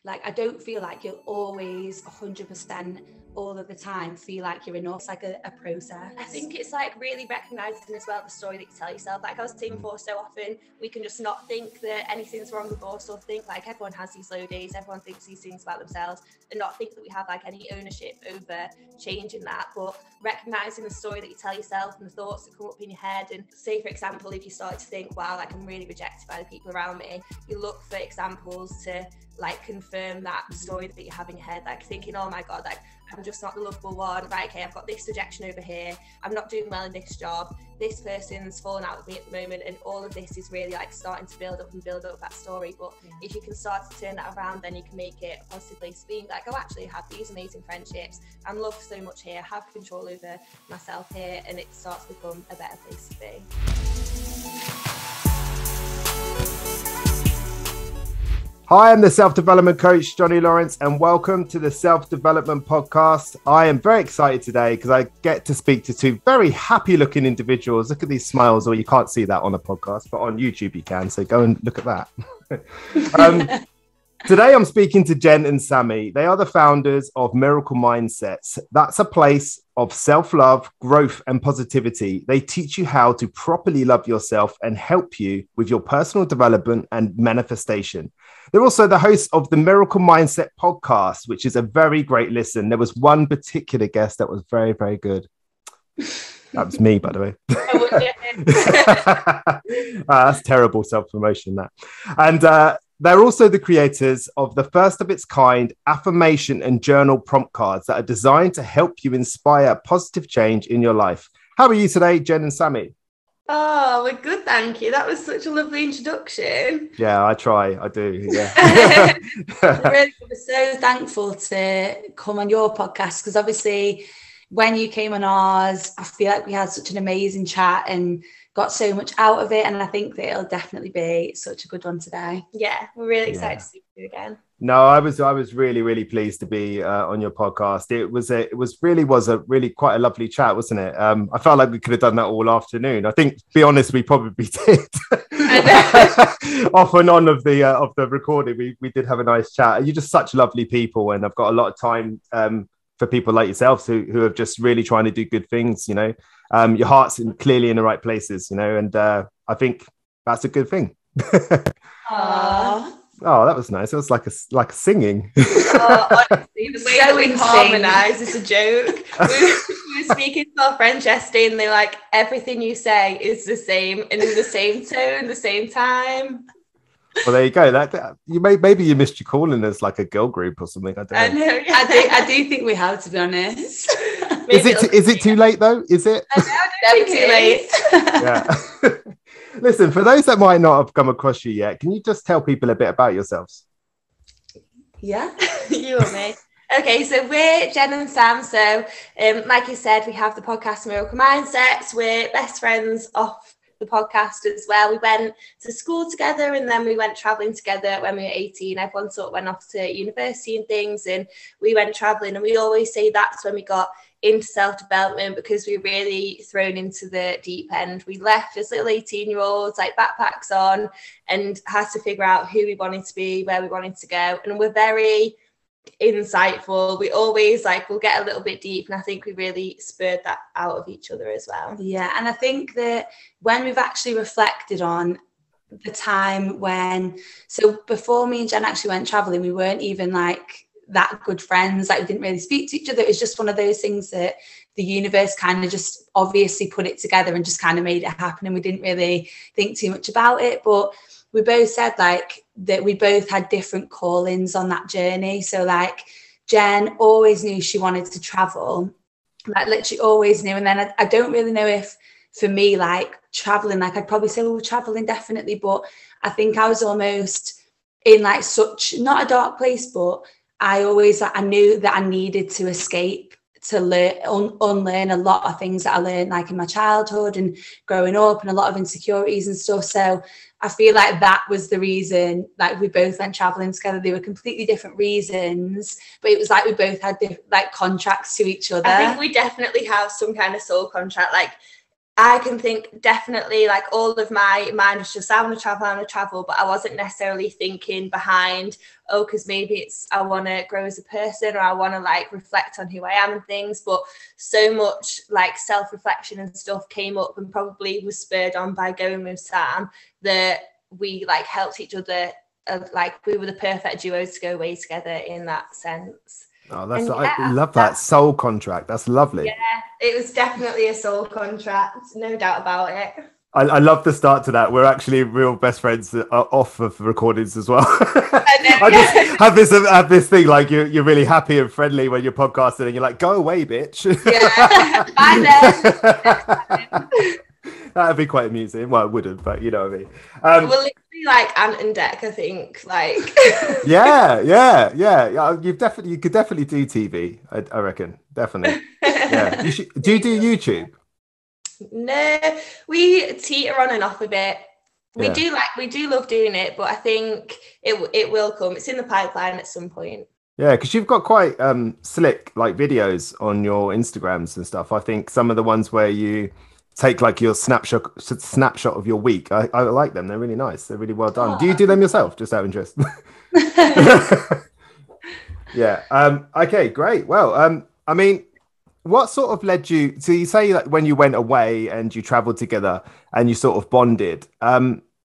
Like, I don't feel like you'll always 100% all of the time feel like you're enough. It's like a process. I think it's like really recognising as well the story that you tell yourself. Like I was saying before, so often we can just not think that anything's wrong with us, or think like everyone has these low days, everyone thinks these things about themselves, and not think that we have like any ownership over changing that. But recognising the story that you tell yourself and the thoughts that come up in your head, and say for example, if you start to think, wow, like I'm really rejected by the people around me, you look for examples to like confirm that story that you have in your head, like thinking, oh my god, like I'm just not the lovable one, right? Okay, I've got this rejection over here, I'm not doing well in this job, this person's fallen out with me at the moment, and all of this is really like starting to build up that story. But if you can start to turn that around, then you can make it a positive place to be, like, oh, actually I have these amazing friendships, I'm loved so much here, I have control over myself here, and it starts to become a better place to be. Hi, I'm the self-development coach, Johnny Lawrence, and welcome to the Self-Development Podcast. I am very excited today because I get to speak to two very happy-looking individuals. Look at these smiles, or you can't see that on a podcast, but on YouTube you can, so go and look at that. Today I'm speaking to Jen and Sammie. They are the founders of Miracle Mindsets. That's a place of self-love, growth, and positivity. They teach you how to properly love yourself and help you with your personal development and manifestation. They're also the hosts of the Miracle Mindset podcast, which is a very great listen. There was one particular guest that was very, very good. That was me, by the way. That's terrible self-promotion, that. And they're also the creators of the first of its kind affirmation and journal prompt cards that are designed to help you inspire positive change in your life. How are you today, Jen and Sammie? Oh, we're good, thank you. That was such a lovely introduction. Yeah, I try. I do. Yeah. We're so thankful to come on your podcast, because obviously when you came on ours, I feel like we had such an amazing chat and got so much out of it, and I think that it'll definitely be such a good one today. Yeah, we're really excited to see you again. No, I was really, really pleased to be on your podcast. It was really quite a lovely chat, wasn't it? I felt like we could have done that all afternoon. I think, to be honest, we probably did. Off and on of the recording, we did have a nice chat. You're just such lovely people, and I've got a lot of time for people like yourselves who are just really trying to do good things. You know, your heart's clearly in the right places. You know, and I think that's a good thing. Aww. Oh, that was nice. It was like a singing. Oh, honestly, the way that we harmonise is a joke. We were speaking to our friends yesterday, and they're like, everything you say is the same and in the same tone, the same time. Well, there you go. That maybe you missed your calling as like a girl group or something. I don't know. I do think we have, to be honest. Is it too late though? Is it? Never too late. Yeah. Listen, for those that might not have come across you yet, can you just tell people a bit about yourselves? Yeah. You and me. Okay, so we're Jen and Sam. So, like you said, we have the podcast Miracle Mindsets. We're best friends off the podcast as well. We went to school together, and then we went traveling together when we were 18. Everyone sort of went off to university and things, and we went traveling. And we always say that's when we got into self-development, because we were really thrown into the deep end. We left as little 18-year-olds, like backpacks on, and had to figure out who we wanted to be, where we wanted to go. And we're very insightful. We always we'll get a little bit deep, and I think we really spurred that out of each other as well. Yeah, and I think that when we've actually reflected on the time so before me and Jen actually went traveling, we weren't even like that good friends. Like, we didn't really speak to each other. It was just one of those things that the universe kind of just obviously put it together and just kind of made it happen, and we didn't really think too much about it. But we both said like that we both had different callings on that journey. So like Jen always knew she wanted to travel, like literally always knew. And then I don't really know if for me, like traveling, like I'd probably say, well, traveling definitely, but I think I was almost in like such, not a dark place, but I knew that I needed to escape, to learn, unlearn a lot of things that I learned like in my childhood and growing up, and a lot of insecurities and stuff. So I feel like that was the reason, like we both went traveling together. They were completely different reasons, but it was like we both had like contracts to each other. I think we definitely have some kind of soul contract. Like I can think definitely like all of my mind was just, I want to travel, but I wasn't necessarily thinking behind, oh, because maybe it's, I want to grow as a person, or I want to like reflect on who I am and things. But so much like self-reflection and stuff came up, and probably was spurred on by going with Sam, that we like helped each other. Like we were the perfect duos to go away together in that sense. Oh, I love that soul contract. That's lovely. Yeah, it was definitely a soul contract, no doubt about it. I love the start to that. We're actually real best friends that are off of recordings as well. I just have this thing like you're really happy and friendly when you're podcasting, and you're like, "Go away, bitch." Yeah, I know. That'd be quite amusing. Well, it wouldn't, but you know what I mean. We're literally like Ant and Dec, I think. Like, yeah. You could definitely do TV. I reckon, definitely. Yeah. Do you do YouTube? No, we teeter on and off a bit. We do love doing it, but I think it will come. It's in the pipeline at some point. Yeah, because you've got quite slick like videos on your Instagrams and stuff. I think some of the ones where you take like your snapshot of your week. I like them. They're really nice. They're really well done. Do you do them yourself? Just out of interest. Yeah. Okay, great. Well, I mean, what sort of led you, so you say that when you went away and you traveled together and you sort of bonded,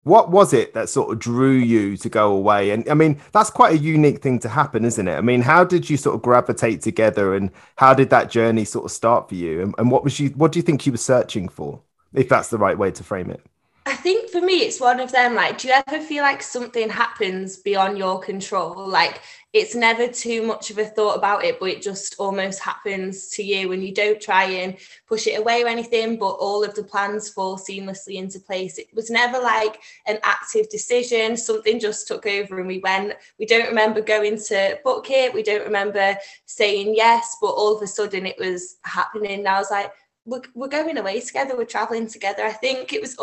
what was it that sort of drew you to go away? And I mean, that's quite a unique thing to happen, isn't it? I mean, how did you sort of gravitate together, and how did that journey sort of start for you? And what do you think you were searching for, if that's the right way to frame it? I think for me, it's one of them, like, do you ever feel like something happens beyond your control? Like, it's never too much of a thought about it, but it just almost happens to you, and you don't try and push it away or anything, but all of the plans fall seamlessly into place. It was never like an active decision. Something just took over and we went. We don't remember going to book it. We don't remember saying yes, but all of a sudden it was happening. And I was like, we're going away together, we're traveling together. I think it was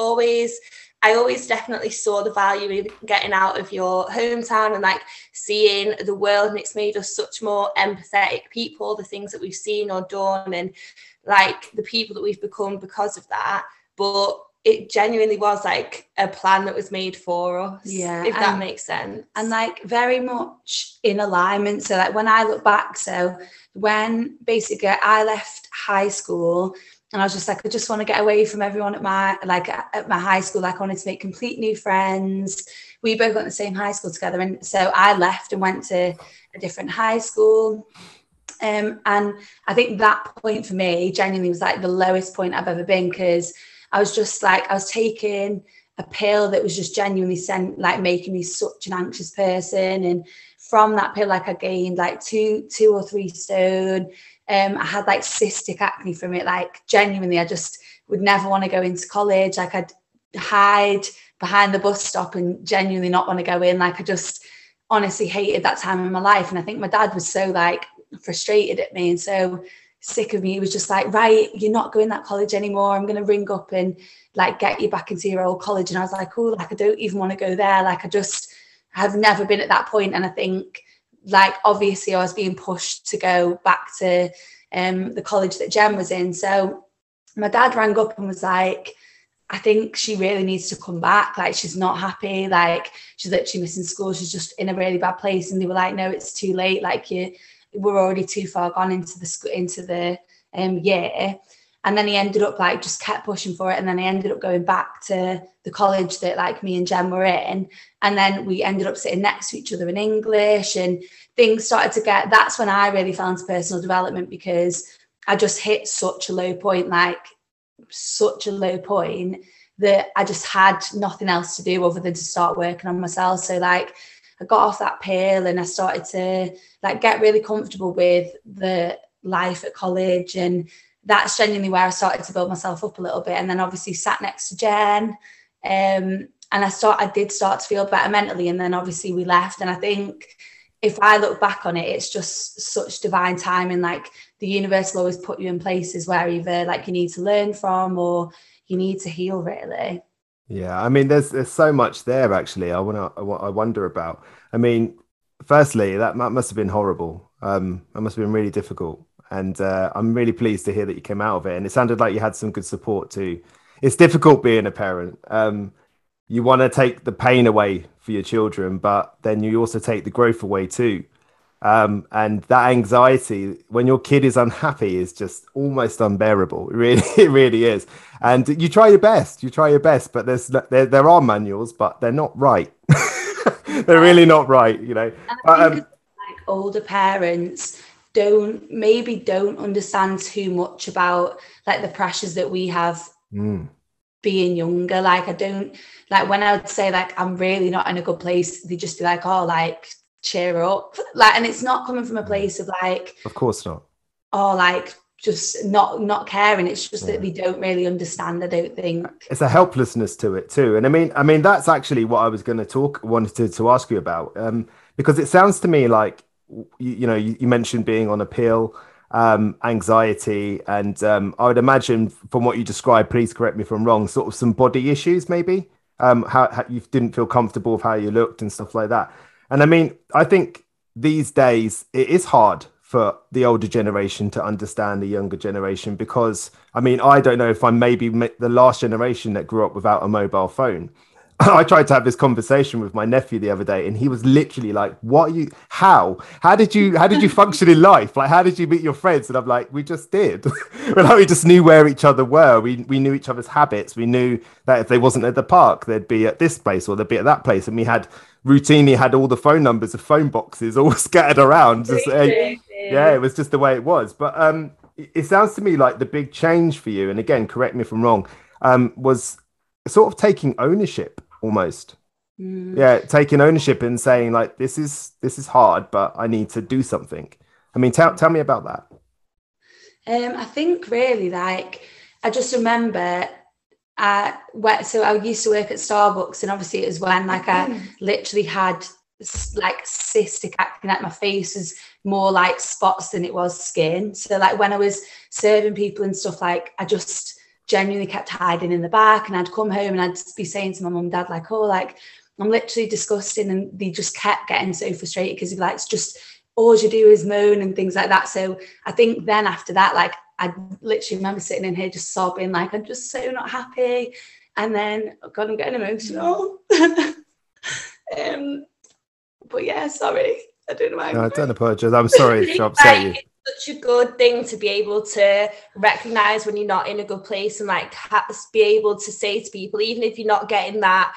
I always definitely saw the value in getting out of your hometown and like seeing the world, and it's made us such more empathetic people, the things that we've seen or done, and like the people that we've become because of that. But it genuinely was like a plan that was made for us, if that makes sense. And like very much in alignment. So like when I look back, so when basically I left high school, and I was just like, I just want to get away from everyone at my high school. Like I wanted to make complete new friends. We both went to the same high school together. And so I left and went to a different high school. And I think that point for me genuinely was like the lowest point I've ever been, because I was just like, I was taking a pill that was just genuinely making me such an anxious person. And from that pill, like I gained like two or 3 stone. I had like cystic acne from it. Like genuinely, I just would never want to go into college. Like I'd hide behind the bus stop and genuinely not want to go in. Like I just honestly hated that time in my life. And I think my dad was so like frustrated at me and so sick of me. He was just like, right, you're not going that college anymore. I'm going to ring up and like get you back into your old college. And I was like, oh, like I don't even want to go there. Like I just have never been at that point. And I think like obviously I was being pushed to go back to the college that Jen was in. So my dad rang up and was like, I think she really needs to come back. Like she's not happy. Like she's literally missing school. She's just in a really bad place. And they were like, no, it's too late. Like we're already too far gone into the year. And then he ended up like just kept pushing for it. And then I ended up going back to the college that like me and Jen were in. And then we ended up sitting next to each other in English, and things started to that's when I really fell into personal development, because I just hit such a low point that I just had nothing else to do other than to start working on myself. So like I got off that pill and I started to like get really comfortable with the life at college, and that's genuinely where I started to build myself up a little bit. And then obviously sat next to Jen, and I did start to feel better mentally. And then obviously we left. And I think if I look back on it, it's just such divine timing. Like the universe will always put you in places where either like you need to learn from or you need to heal, really. Yeah, I mean, there's so much there actually. I wonder about. I mean, firstly, that must have been horrible. That must have been really difficult. And I'm really pleased to hear that you came out of it. And it sounded like you had some good support too it's difficult being a parent. You want to take the pain away for your children, but then you also take the growth away too. And that anxiety when your kid is unhappy is just almost unbearable. It really is. And you try your best, but there are manuals, but they're not right. They're really not right, you know. I think like older parents don't understand too much about like the pressures that we have being younger. Like I don't, like when I would say like I'm really not in a good place, they just be like, oh, like cheer up, like, and it's not coming from a place of like, of course not, or like just not caring. It's just that they don't really understand. I don't think it's a helplessness to it too. And I mean that's actually what I was going to wanted to ask you about, because it sounds to me like you mentioned being on a pill, anxiety, and I would imagine from what you described, please correct me if I'm wrong, sort of some body issues maybe, how you didn't feel comfortable with how you looked and stuff like that. And I mean, I think these days it is hard for the older generation to understand the younger generation, because I mean, I don't know if I'm maybe the last generation that grew up without a mobile phone. I tried to have this conversation with my nephew the other day, and he was literally like, how did you function in life? Like, how did you meet your friends? And I'm like, we just did. We just knew where each other were. We knew each other's habits. We knew that if they wasn't at the park, they'd be at this place or they'd be at that place. And we routinely had all the phone numbers of phone boxes all scattered around. Yeah, it was just the way it was. But it sounds to me like the big change for you, and again, correct me if I'm wrong, was sort of taking ownership almost. Yeah, taking ownership and saying like, this is hard, but I need to do something. I mean, tell me about that. I think really, like, I just remember so I used to work at Starbucks, and obviously it was when like I literally had like cystic acne, like my face was more like spots than it was skin. So like when I was serving people and stuff, like I just genuinely kept hiding in the back, and I'd come home and I'd be saying to my mum and dad like, oh, like I'm literally disgusting, and they just kept getting so frustrated because like it's just all you do is moan and things like that. So I think then after that, like I literally remember sitting in here just sobbing, like I'm just so not happy. And then God, I'm getting emotional. But yeah, sorry, I don't know why. No, don't apologize. I'm sorry to upset you. It's such a good thing to be able to recognize when you're not in a good place, and like be able to say to people, even if you're not getting that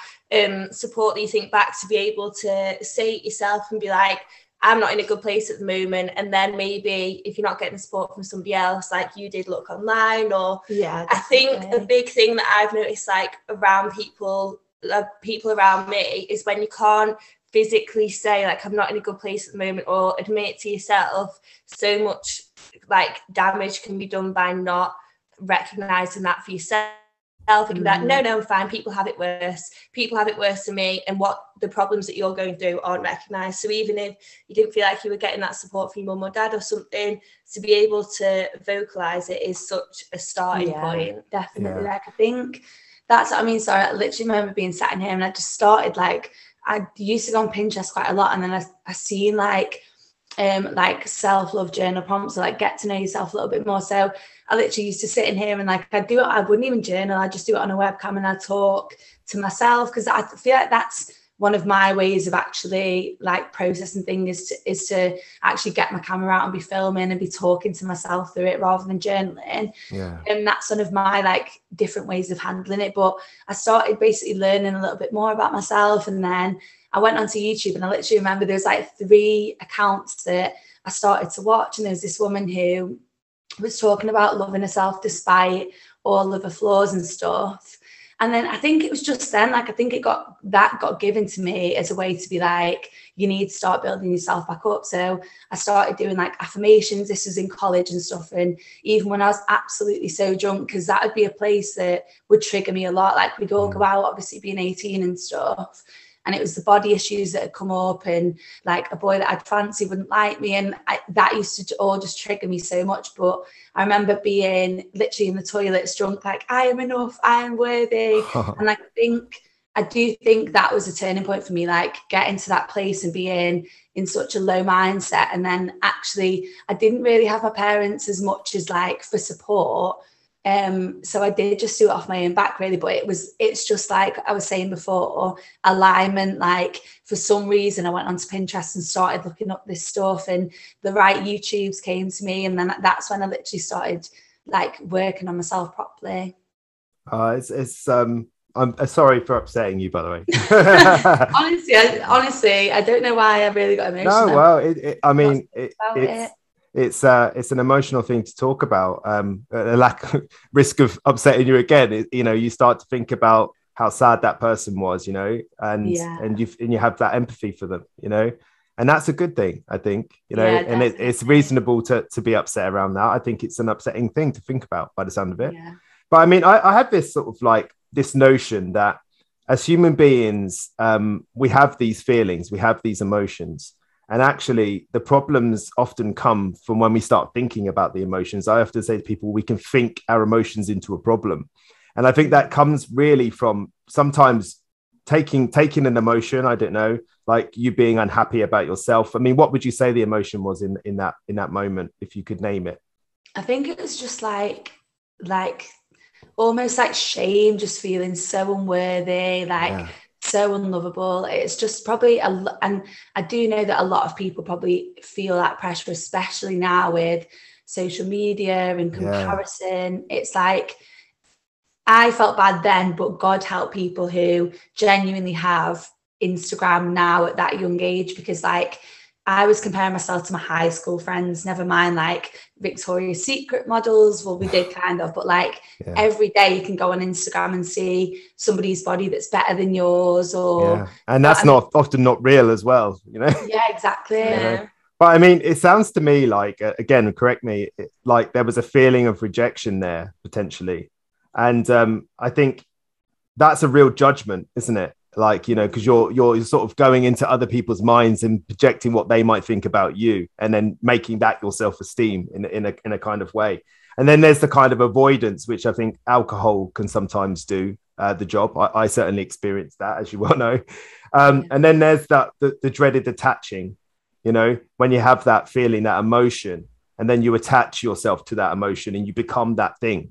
support that you think back, to be able to say it yourself and be like, I'm not in a good place at the moment. And then maybe if you're not getting support from somebody else, like you did, look online. Or yeah, I think a big thing that I've noticed like around people around me is when you can't physically say like I'm not in a good place at the moment, or admit it to yourself, so much like damage can be done by not recognizing that for yourself. You can be like, no, I'm fine, people have it worse than me, and what the problems that you're going through aren't recognized. So even if you didn't feel like you were getting that support from your mum or dad or something, to be able to vocalize it is such a starting point. Definitely. Like I think that's what I mean. Sorry, I literally remember being sat in here and I just started like, I used to go on Pinterest quite a lot, and then I seen like self-love journal prompts, so like get to know yourself a little bit more. So I literally used to sit in here and like I wouldn't even journal, I'd just do it on a webcam and I'd talk to myself, because I feel like that's one of my ways of actually like processing things is to actually get my camera out and be filming and be talking to myself through it rather than journaling. And that's one of my like different ways of handling it. But I started basically learning a little bit more about myself, and then I went onto YouTube, and I literally remember there was like 3 accounts that I started to watch, and there was this woman who was talking about loving herself despite all of her flaws and stuff. And then I think it was just then, like, I think it got given to me as a way to be like, you need to start building yourself back up. So I started doing like affirmations. This was in college and stuff. And even when I was absolutely so drunk, because that would be a place that would trigger me a lot. Like we'd all go out, obviously being 18 and stuff. And it was the body issues that had come up, and like a boy that I'd fancy wouldn't like me. And that used to all just trigger me so much. But I remember being literally in the toilets drunk, like, I am enough, I am worthy. And I do think that was a turning point for me, like getting to that place and being in such a low mindset. And then actually I didn't really have my parents as much as like for support. So I did just do it off my own back, really. But it's just like I was saying before, alignment. Like for some reason, I went onto Pinterest and started looking up this stuff, and the right YouTubes came to me, and then that's when I literally started like working on myself properly. I'm sorry for upsetting you, by the way. honestly, I don't know why I really got emotional. No, well, it's an emotional thing to talk about. A lack of risk of upsetting you again. You start to think about how sad that person was, and you have that empathy for them, and that's a good thing, I think, and it's reasonable to be upset around that. I think it's an upsetting thing to think about by the sound of it. Yeah. But I mean, I have this sort of like this notion that as human beings, we have these feelings, we have these emotions. And actually, the problems often come from when we start thinking about the emotions. I often say to people, we can think our emotions into a problem. And I think that comes really from sometimes taking an emotion, I don't know, like you being unhappy about yourself. I mean, what would you say the emotion was in that moment, if you could name it? I think it was just like almost like shame, just feeling so unworthy, so unlovable. It's just probably and I do know that a lot of people probably feel that pressure, especially now with social media and comparison. It's like I felt bad then, but God help people who genuinely have Instagram now at that young age, because like I was comparing myself to my high school friends, never mind like Victoria's Secret models. Well, we did kind of, but like every day you can go on Instagram and see somebody's body that's better than yours, and that's often not real as well, Yeah, exactly. But I mean, it sounds to me like, again, correct me, like there was a feeling of rejection there potentially, and I think that's a real judgment, isn't it? Like, because you're sort of going into other people's minds and projecting what they might think about you, and then making that your self-esteem in a kind of way. And then there's the kind of avoidance, which I think alcohol can sometimes do the job. I certainly experienced that, as you well know. And then there's the dreaded attaching, when you have that feeling, that emotion, and then you attach yourself to that emotion and you become that thing.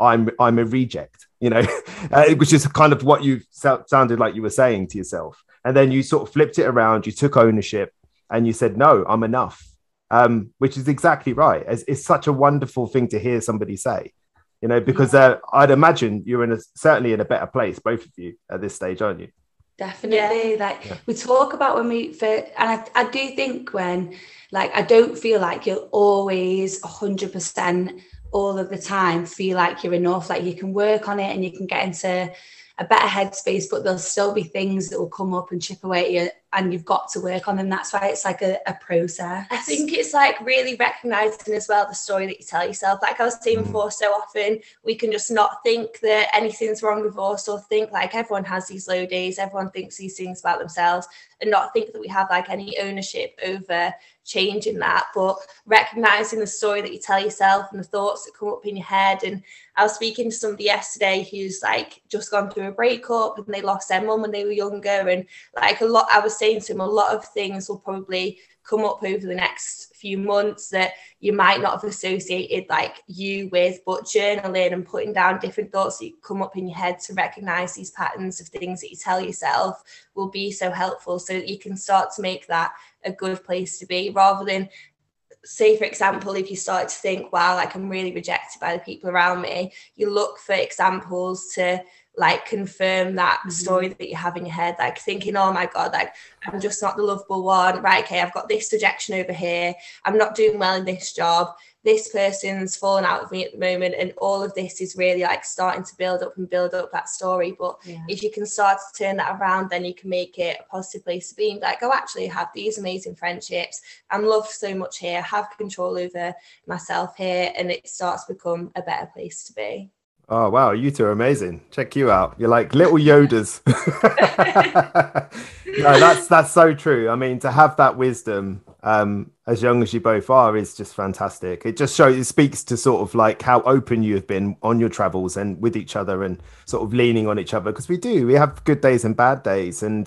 I'm a reject, which is kind of what you sounded like you were saying to yourself. And then you sort of flipped it around, you took ownership and you said, no, I'm enough, which is exactly right. It's such a wonderful thing to hear somebody say, because I'd imagine you're certainly in a better place, both of you at this stage, aren't you? Definitely. We talk about when we first, and I do think when, like, I don't feel like you'll always 100% all of the time feel like you're enough, like you can work on it and you can get into a better headspace, but there'll still be things that will come up and chip away at you, and you've got to work on them. That's why it's like a process. I think it's like really recognizing as well the story that you tell yourself. Like I was saying before, so often we can just not think that anything's wrong with us, or think like everyone has these low days, everyone thinks these things about themselves, and not think that we have like any ownership over changing that. But recognizing the story that you tell yourself and the thoughts that come up in your head. And I was speaking to somebody yesterday who's like just gone through a breakup, and they lost their mum when they were younger, and like I was saying to him, a lot of things will probably come up over the next few months that you might not have associated like you with, but journaling and putting down different thoughts that come up in your head to recognize these patterns of things that you tell yourself will be so helpful, so that you can start to make that a good place to be, rather than, say, for example, if you start to think, wow, like I'm really rejected by the people around me, you look for examples to like confirm that story that you have in your head, like thinking, oh my God, like I'm just not the lovable one, right? Okay, I've got this rejection over here, I'm not doing well in this job, this person's fallen out of me at the moment, and all of this is really like starting to build up that story. But if you can start to turn that around, then you can make it a positive place to be, and be like, oh, actually I have these amazing friendships, I'm loved so much here, I have control over myself here, and it starts to become a better place to be. Oh, wow. You two are amazing. Check you out. You're like little Yodas. No, that's so true. I mean, to have that wisdom as young as you both are is just fantastic. It speaks to sort of like how open you have been on your travels and with each other, and sort of leaning on each other, because we have good days and bad days, and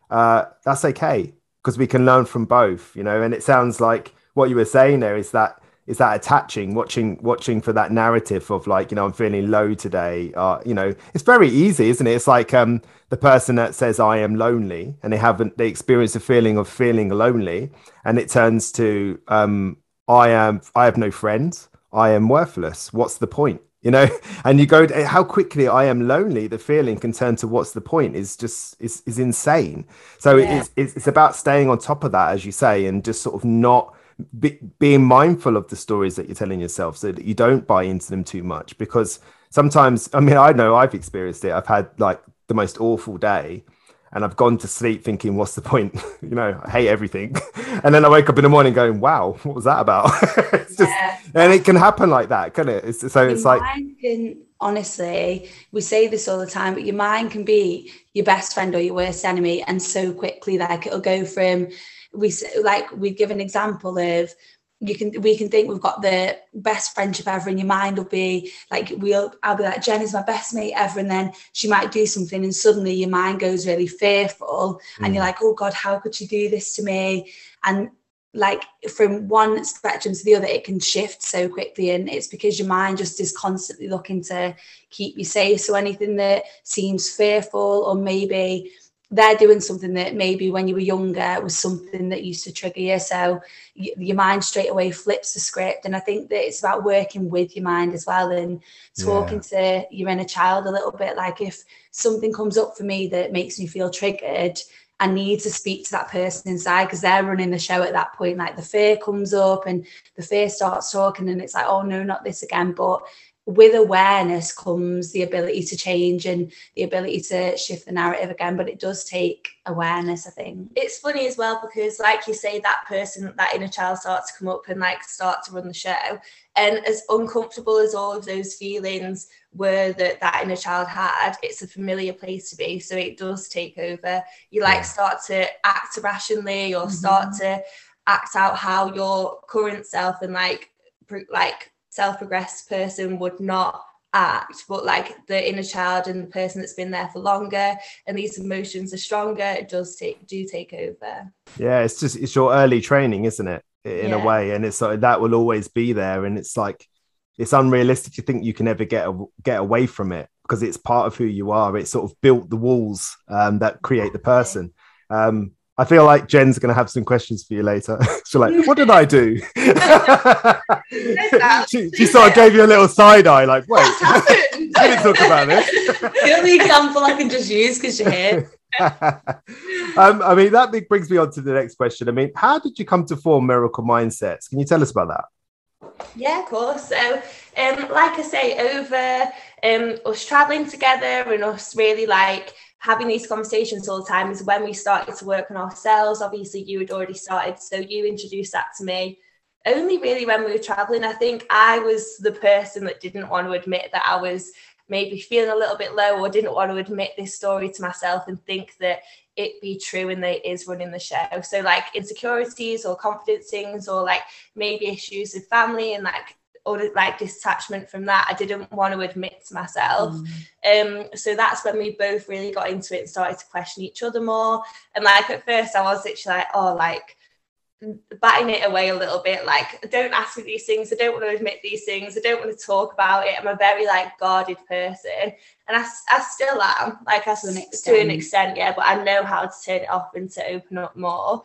that's okay, because we can learn from both, and it sounds like what you were saying there is that that attaching, watching for that narrative of like, you know, I'm feeling low today. You know, it's very easy, isn't it? It's like the person that says I am lonely, and they experience a feeling of feeling lonely, and it turns to I have no friends. I am worthless. What's the point? You know, and you go, how quickly I am lonely, the feeling can turn to what's the point is just is insane. So it's about staying on top of that, as you say, and just sort of not being mindful of the stories that you're telling yourself so that you don't buy into them too much. Because sometimes, I mean, I know I've experienced it. I've had like the most awful day, and I've gone to sleep thinking, what's the point? You know, I hate everything. And then I wake up in the morning going, wow, what was that about? It's just, and it can happen like that, can it? It's like, honestly, we say this all the time, but your mind can be your best friend or your worst enemy. And so quickly, like it'll go from, we give an example of, we can think we've got the best friendship ever, and your mind will be like, I'll be like, Jen is my best mate ever, and then she might do something and suddenly your mind goes really fearful and you're like, oh God, how could she do this to me? And like from one spectrum to the other, it can shift so quickly, and it's because your mind just is constantly looking to keep you safe. So anything that seems fearful, or maybe they're doing something that maybe when you were younger was something that used to trigger you, so your mind straight away flips the script. And I think that it's about working with your mind as well, and talking to your inner child a little bit. Like if something comes up for me that makes me feel triggered, I need to speak to that person inside, because they're running the show at that point. Like the fear comes up and the fear starts talking, and it's like, oh no, not this again. But with awareness comes the ability to change and the ability to shift the narrative again. But it does take awareness, I think. It's funny as well, because like you say, that person, that inner child starts to come up and like start to run the show. And as uncomfortable as all of those feelings were that inner child had, it's a familiar place to be. So it does take over. You like start to act irrationally, or start to act out how your current self and like self-progressed person would not act, but like the inner child and the person that's been there for longer and these emotions are stronger, it does take over. Yeah, it's your early training, isn't it, in a way? And it's like that will always be there, and it's like it's unrealistic to think you can ever get away from it, because it's part of who you are. It's sort of built the walls that create the person. I feel like Jen's going to have some questions for you later. She's like, what did I do? she sort of gave you a little side eye, like, wait, we didn't talk about this. The only example I can just use because you're here. I mean, that brings me on to the next question. I mean, how did you come to form Miracle Mindsets? Can you tell us about that? Yeah, of course. So, like I say, over us traveling together and us really like having these conversations all the time is when we started to work on ourselves. Obviously, you had already started, so you introduced that to me. Only really when we were traveling. I think I was the person that didn't want to admit that I was maybe feeling a little bit low, or didn't want to admit this story to myself and think that it be true and that it is running the show. So like insecurities or confidence things, or like maybe issues with family and like, or like detachment from that, I didn't want to admit to myself. So that's when we both really got into it and started to question each other more. And like at first I was literally like, oh, like batting it away a little bit, like, don't ask me these things, I don't want to admit these things, I don't want to talk about it. I'm a very like guarded person, and I still am, like, to an extent, yeah, but I know how to turn it off and to open up more.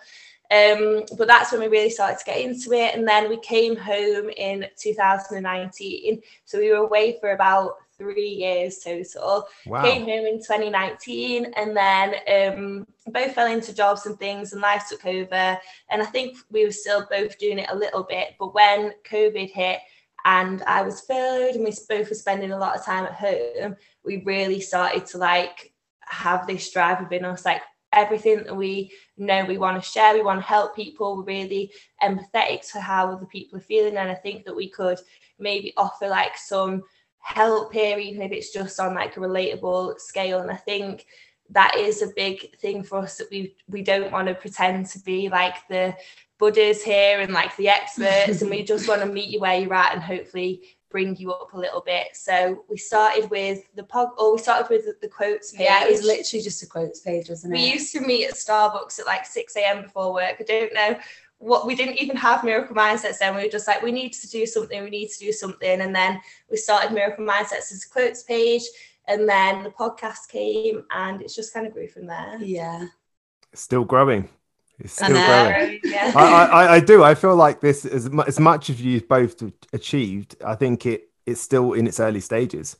But that's when we really started to get into it. And then we came home in 2019, so we were away for about 3 years total. Wow. Came home in 2019, and then both fell into jobs and things, and life took over. And I think we were still both doing it a little bit, but when COVID hit and I was furloughed and we both were spending a lot of time at home, we really started to like have this drive within us, like everything that we know we want to share, we want to help people, we're really empathetic to how other people are feeling. And I think that we could maybe offer like some help here, even if it's just on like a relatable scale. And I think that is a big thing for us, that we don't want to pretend to be like the Buddhas here and like the experts, and we just want to meet you where you're at and hopefully bring you up a little bit. So we started with the quotes page. Yeah, it was literally just a quotes page, wasn't it? We used to meet at Starbucks at like 6 a.m. before work. I don't know what we didn't even have miracle mindsets then. We were just like, we need to do something, and then we started miracle mindsets as a quotes page, and then the podcast came, and it's just kind of grew from there. Yeah, it's still growing. It's still growing. Yeah. I do. I feel like this, as much as you've both achieved, I think it's still in its early stages.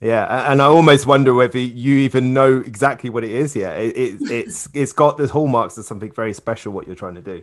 Yeah, and I almost wonder whether you even know exactly what it is yet. It's got the hallmarks of something very special. What you're trying to do.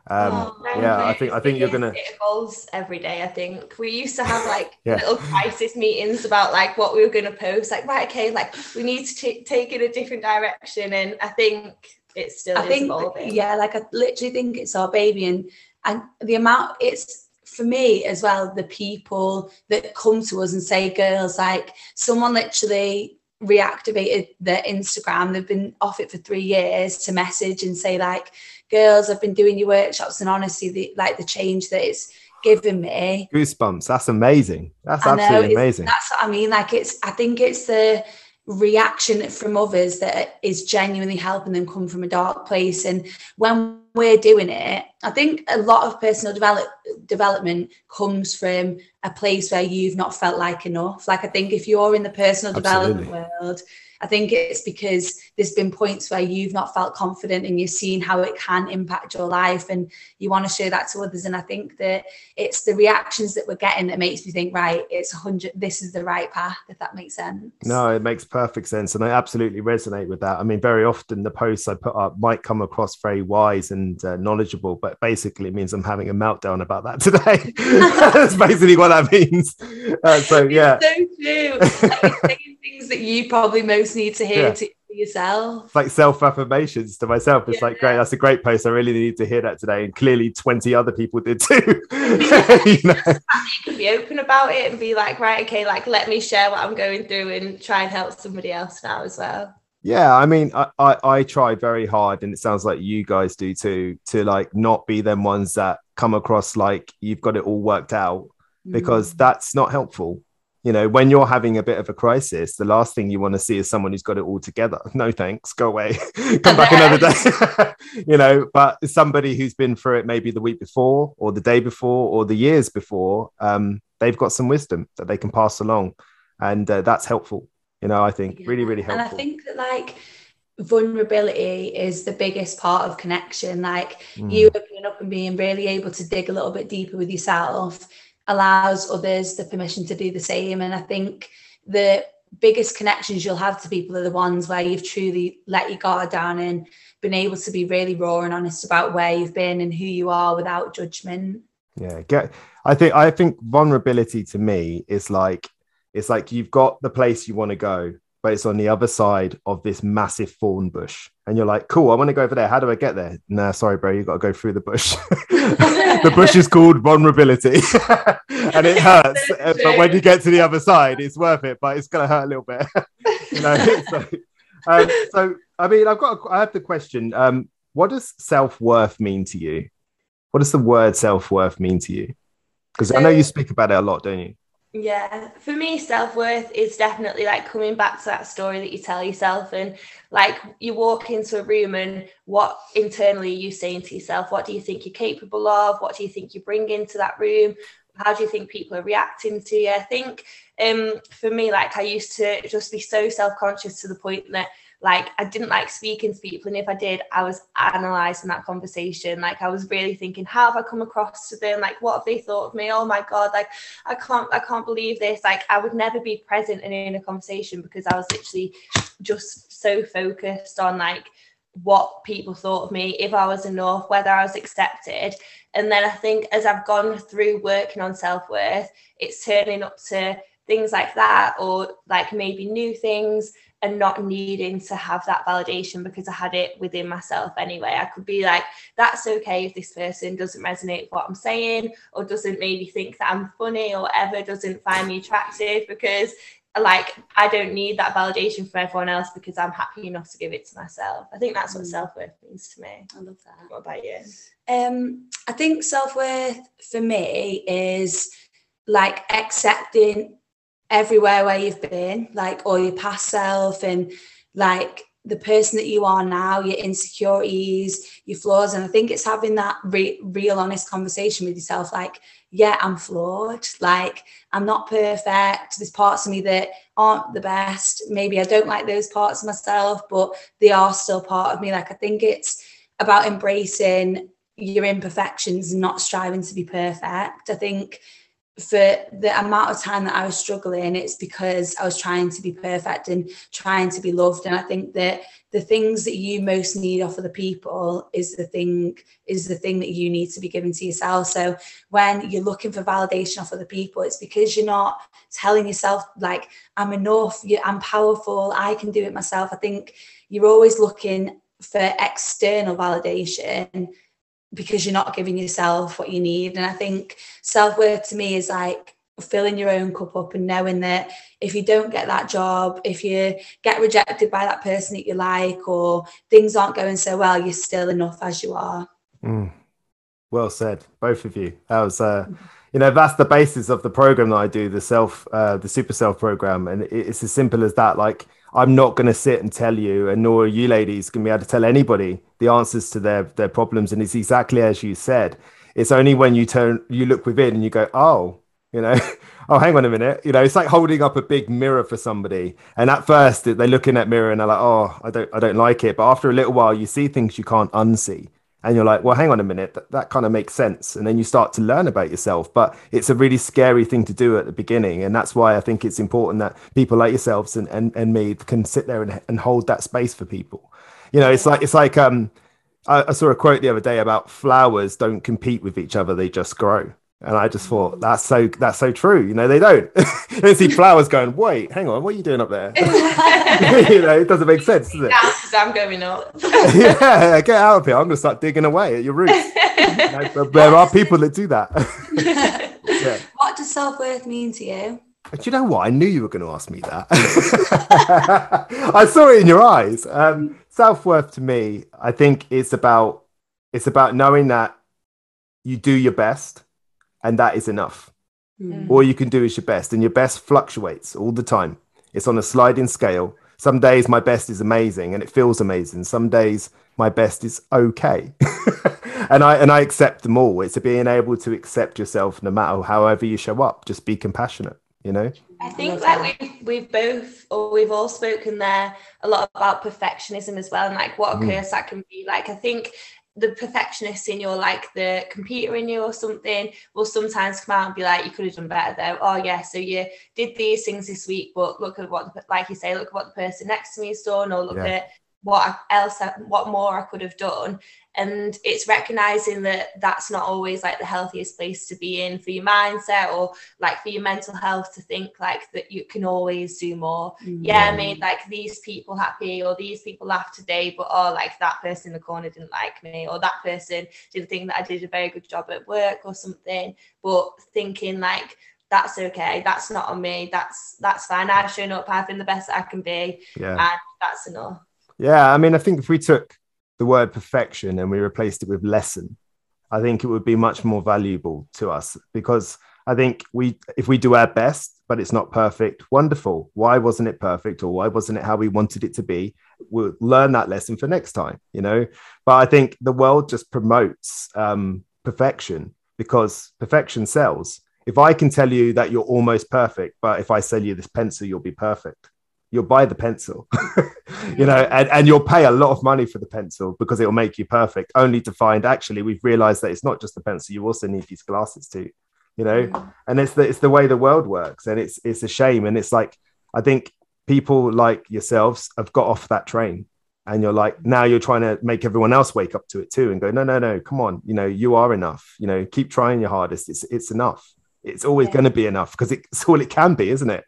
I think you're gonna. It evolves every day. I think we used to have like yeah. little crisis meetings about like what we were going to post. Like, right, okay, like we need to take in a different direction, and I think it's still evolving. Yeah, like I literally think it's our baby, and the amount it's. For me as well, the people that come to us and say, girls, like someone literally reactivated their Instagram. They've been off it for 3 years to message and say like, girls, I've been doing your workshops, and honestly, the change that it's given me. Goosebumps. That's amazing. That's absolutely amazing. That's what I mean. Like I think it's the reaction from others that is genuinely helping them come from a dark place. And when we're doing it, I think a lot of personal development comes from a place where you've not felt like enough. Like I think if you're in the personal development world, I think it's because there's been points where you've not felt confident, and you're seeing how it can impact your life, and you want to show that to others. And I think that it's the reactions that we're getting that makes me think, right, it's 100, this is the right path, if that makes sense. No, it makes perfect sense. And I absolutely resonate with that. I mean, very often the posts I put up might come across very wise and knowledgeable, but basically it means I'm having a meltdown about that today. That's basically what that means. So, yeah. It's so true. Like, saying things that you probably most need to hear to yourself. It's like self-affirmations to myself. It's like, great, that's a great post. I really need to hear that today. And clearly 20 other people did too. You can be open about it and be like, right, okay, like let me share what I'm going through and try and help somebody else now as well. Yeah, I mean, I try very hard, and it sounds like you guys do too, to like not be them ones that come across like you've got it all worked out, because that's not helpful. You know, when you're having a bit of a crisis, the last thing you want to see is someone who's got it all together. No, thanks. Go away. Come back another day. You know, but somebody who's been through it maybe the week before or the day before or the years before, they've got some wisdom that they can pass along. And that's helpful. You know, I think really, really helpful. And I think that like vulnerability is the biggest part of connection. Like you opening up and being really able to dig a little bit deeper with yourself allows others the permission to do the same. And I think the biggest connections you'll have to people are the ones where you've truly let your guard down and been able to be really raw and honest about where you've been and who you are without judgment. Yeah, I think vulnerability to me is like, it's like you've got the place you want to go, but it's on the other side of this massive thorn bush. And you're like, cool, I want to go over there. How do I get there? Nah, sorry, bro, you got to go through the bush. The bush is called vulnerability. And it hurts. But when you get to the other side, it's worth it, but it's going to hurt a little bit. You know? So, I mean, I have the question. What does self-worth mean to you? What does the word self-worth mean to you? Because I know you speak about it a lot, don't you? Yeah, for me, self-worth is definitely like coming back to that story that you tell yourself, and like you walk into a room and what internally are you saying to yourself? What do you think you're capable of? What do you think you bring into that room? How do you think people are reacting to you? I think for me, like I used to just be so self-conscious to the point that like I didn't like speaking to people, and if I did, I was analysing that conversation. Like I was really thinking, how have I come across to them? Like what have they thought of me? Oh my God, like I can't believe this. Like I would never be present in a conversation because I was literally just so focused on like what people thought of me, if I was enough, whether I was accepted. And then I think as I've gone through working on self-worth, it's turning up to things like that, or like maybe new things, and not needing to have that validation because I had it within myself anyway. I could be like, that's okay if this person doesn't resonate with what I'm saying, or doesn't maybe think that I'm funny, or ever doesn't find me attractive, because like I don't need that validation from everyone else because I'm happy enough to give it to myself. I think that's what self-worth means to me. I love that. What about you? I think self-worth for me is like accepting everywhere where you've been, like all your past self, and like the person that you are now, your insecurities, your flaws. And I think it's having that real honest conversation with yourself. Like, yeah, I'm flawed. Like, I'm not perfect. There's parts of me that aren't the best. Maybe I don't like those parts of myself, but they are still part of me. Like, I think it's about embracing your imperfections and not striving to be perfect. I think for the amount of time that I was struggling, it's because I was trying to be perfect and trying to be loved. And I think that the things that you most need off of the people is the thing that you need to be giving to yourself. So when you're looking for validation off of the people, it's because you're not telling yourself, like, I'm enough, I'm powerful, I can do it myself. I think you're always looking for external validation because you're not giving yourself what you need. And I think self-worth to me is like filling your own cup up and knowing that if you don't get that job, if you get rejected by that person that you like, or things aren't going so well, you're still enough as you are. Well said, both of you. That was that's the basis of the program that I do, the super self program. And it's as simple as that. Like, I'm not going to sit and tell you, and nor are you ladies going to be able to tell anybody the answers to their problems. And it's exactly as you said. It's only when you look within and you go, oh, oh, hang on a minute. It's like holding up a big mirror for somebody. And at first they look in that mirror and they're like, oh, I don't like it. But after a little while, you see things you can't unsee. And you're like, well, hang on a minute, that kind of makes sense. And then you start to learn about yourself. But it's a really scary thing to do at the beginning. And that's why I think it's important that people like yourselves and me can sit there and hold that space for people. It's like I saw a quote the other day about flowers don't compete with each other, they just grow. And I just thought that's so true. They don't. You don't see flowers going, wait, hang on, what are you doing up there? It doesn't make sense, does it? Because I'm going up. Yeah, get out of here. I'm going to start digging away at your roots. There are people that do that. Yeah. What does self-worth mean to you? Do you know what? I knew you were going to ask me that. I saw it in your eyes. Self-worth to me, I think it's about knowing that you do your best. And that is enough. All you can do is your best. And your best fluctuates all the time. It's on a sliding scale. Some days my best is amazing and it feels amazing. Some days my best is okay. and I accept them all. It's being able to accept yourself no matter however you show up. Just be compassionate, I think like we've all spoken there a lot about perfectionism as well, and like what a curse that can be. Like, I think the perfectionist in you, like the computer in you or something, will sometimes come out and be like, you could have done better though. Oh yeah, so you did these things this week, but look at what, like you say, look at what the person next to me has done, or look at what more I could have done. And it's recognizing that that's not always like the healthiest place to be in for your mindset, or like for your mental health, to think like that you can always do more. I made like these people happy, or these people laughed today, but like that person in the corner didn't like me, or that person didn't think that I did a very good job at work or something. But thinking like, that's okay, that's not on me, that's fine, I've shown up, I've been the best I can be, and that's enough. I mean, I think if we took the word perfection and we replaced it with lesson, I think it would be much more valuable to us, because I think if we do our best, but it's not perfect, wonderful. Why wasn't it perfect, or why wasn't it how we wanted it to be? We'll learn that lesson for next time, But I think the world just promotes perfection, because perfection sells. If I can tell you that you're almost perfect, but if I sell you this pencil, you'll be perfect, you'll buy the pencil, and you'll pay a lot of money for the pencil because it will make you perfect, only to find actually we've realized that it's not just the pencil, you also need these glasses too, and it's the way the world works, and it's a shame. And it's like, I think people like yourselves have got off that train, and you're like, now you're trying to make everyone else wake up to it too and go, no, come on, you are enough, keep trying your hardest, it's enough. It's always going to be enough, because it's all it can be, isn't it?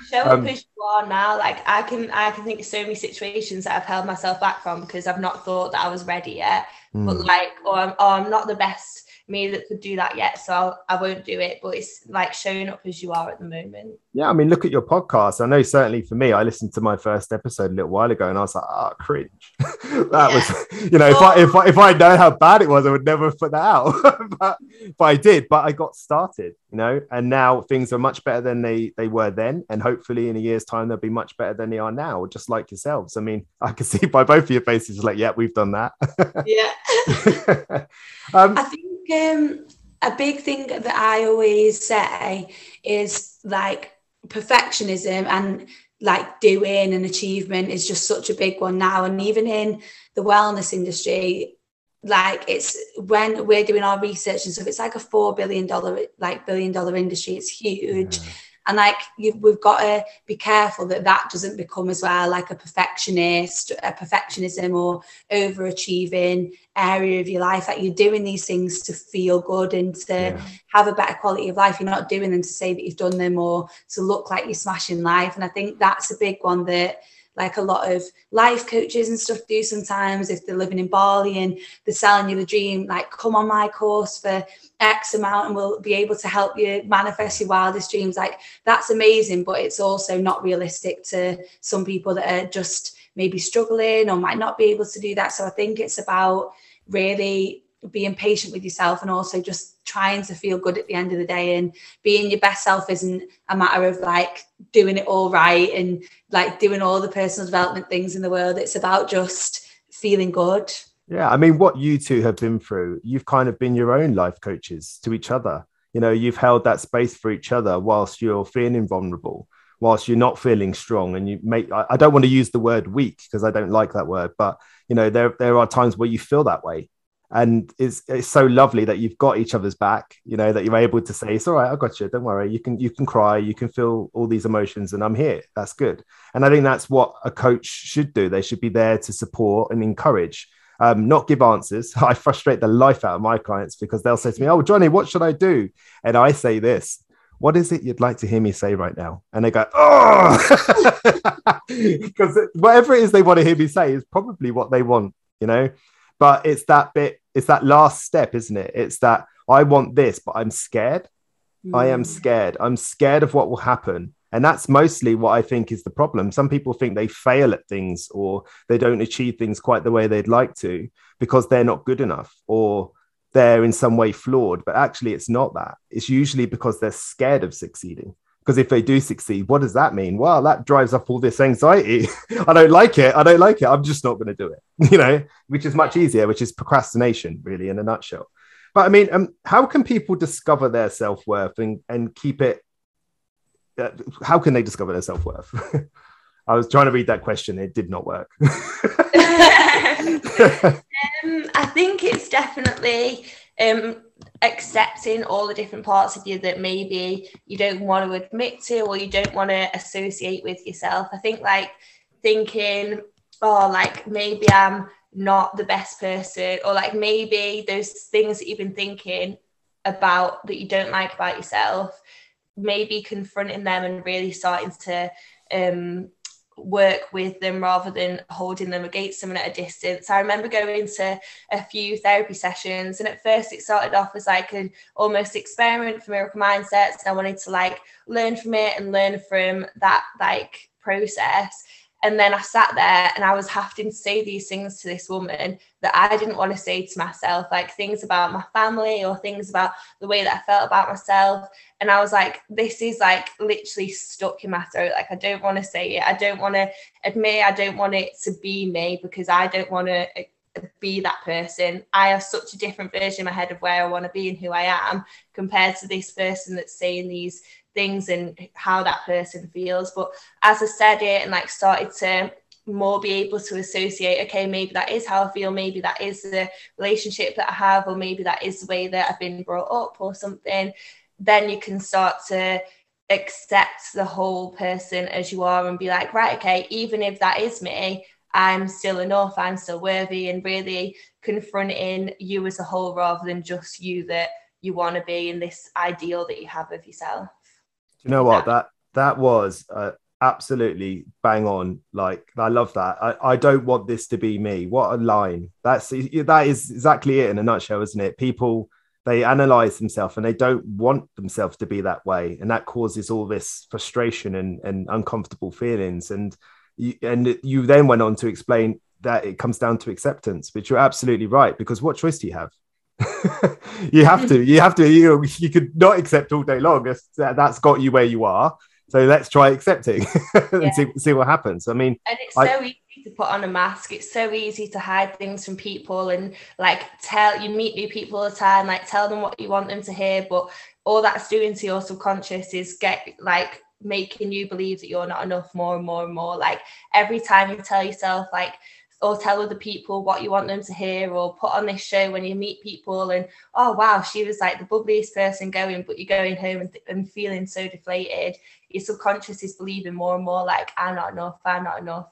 Show up as you are now. Like, I can think of so many situations that I've held myself back from because I've not thought that I was ready yet. But like, or I'm not the best me that could do that yet, so I won't do it. But it's like showing up as you are at the moment. Yeah, I mean, look at your podcast. I know certainly for me, I listened to my first episode a little while ago and I was like, cringe. That was, you know, if I known how bad it was, I would never have put that out. but I did, but I got started, you know, and now things are much better than they were then. And hopefully in a year's time, they'll be much better than they are now, just like yourselves. I mean, I can see by both of your faces, like, yeah, we've done that. Yeah. I think a big thing that I always say is like perfectionism and like doing and achievement is just such a big one now. And even in the wellness industry, like it's when we're doing our research and stuff, it's like a $4 billion industry. It's huge. Yeah. And like we've got to be careful that doesn't become as well like a perfectionism or overachieving area of your life. That you're doing these things to feel good and to have a better quality of life. You're not doing them to say that you've done them or to look like you're smashing life. And I think that's a big one that like a lot of life coaches and stuff do sometimes if they're living in Bali and they're selling you the dream, like come on my course for X amount and we'll be able to help you manifest your wildest dreams. Like that's amazing, but it's also not realistic to some people that are just maybe struggling or might not be able to do that. So I think it's about really being patient with yourself and also just trying to feel good at the end of the day, and being your best self isn't a matter of like doing it all right and like doing all the personal development things in the world. It's about just feeling good. Yeah, I mean, what you two have been through, you've kind of been your own life coaches to each other. You know, you've held that space for each other whilst you're feeling vulnerable, whilst you're not feeling strong. And I don't want to use the word weak because I don't like that word, but you know, there are times where you feel that way. And it's so lovely that you've got each other's back, you know, that you're able to say, it's all right, I got you. Don't worry. You can cry, you can feel all these emotions and I'm here. That's good. And I think that's what a coach should do. They should be there to support and encourage, not give answers. I frustrate the life out of my clients because they'll say to me, oh, Johnny, what should I do? And I say this, what is it you'd like to hear me say right now? And they go, oh, because whatever it is they want to hear me say is probably what they want, you know, but it's that bit. It's that last step, isn't it? It's that I want this, but I'm scared. I am scared. I'm scared of what will happen. And that's mostly what I think is the problem. Some people think they fail at things or they don't achieve things quite the way they'd like to because they're not good enough or they're in some way flawed. But actually, it's not that. It's usually because they're scared of succeeding. Because if they do succeed, what does that mean? Well, that drives up all this anxiety. I don't like it. I'm just not going to do it, you know, which is much easier, which is procrastination, really, in a nutshell. But I mean, how can people discover their self-worth and keep it? How can they discover their self-worth? I was trying to read that question. It did not work. I think it's definitely accepting all the different parts of you that maybe you don't want to admit to or you don't want to associate with yourself. I think like thinking, oh, like maybe I'm not the best person, or like maybe those things that you've been thinking about that you don't like about yourself, maybe confronting them and really starting to work with them rather than holding them against someone at a distance. I remember going to a few therapy sessions, and at first it started off as like an almost experiment for miracle mindsets, and I wanted to like learn from it and learn from that like process. And then I sat there and I was having to say these things to this woman that I didn't want to say to myself, like things about my family or things about the way that I felt about myself. And I was like, this is like literally stuck in my throat. Like, I don't want to say it. I don't want to admit it. I don't want it to be me because I don't want to be that person. I have such a different version in my head of where I want to be and who I am compared to this person that's saying these things and how that person feels. But as I said it and like started to more be able to associate, okay, maybe that is how I feel, maybe that is the relationship that I have, or maybe that is the way that I've been brought up or something, then you can start to accept the whole person as you are and be like, right, okay, even if that is me, I'm still enough, I'm still worthy, and really confronting you as a whole rather than just you that you want to be in this ideal that you have of yourself. You know what, that was absolutely bang on. Like, I love that. I don't want this to be me. What a line. That is exactly it in a nutshell, isn't it? People they analyze themselves and they don't want themselves to be that way. And that causes all this frustration and uncomfortable feelings. And you then went on to explain that it comes down to acceptance, which you're absolutely right, because what choice do you have? you have to you could not accept all day long. That's got you where you are. So let's try accepting and see what happens. I mean, and it's so easy to put on a mask. It's so easy to hide things from people and like you meet new people all the time, like tell them what you want them to hear. But all that's doing to your subconscious is making you believe that you're not enough more and more and more. Like every time you tell yourself or tell other people what you want them to hear, or put on this show when you meet people and, oh, wow, she was like the bubbliest person going, but you're going home and feeling so deflated. Your subconscious is believing more and more like, I'm not enough.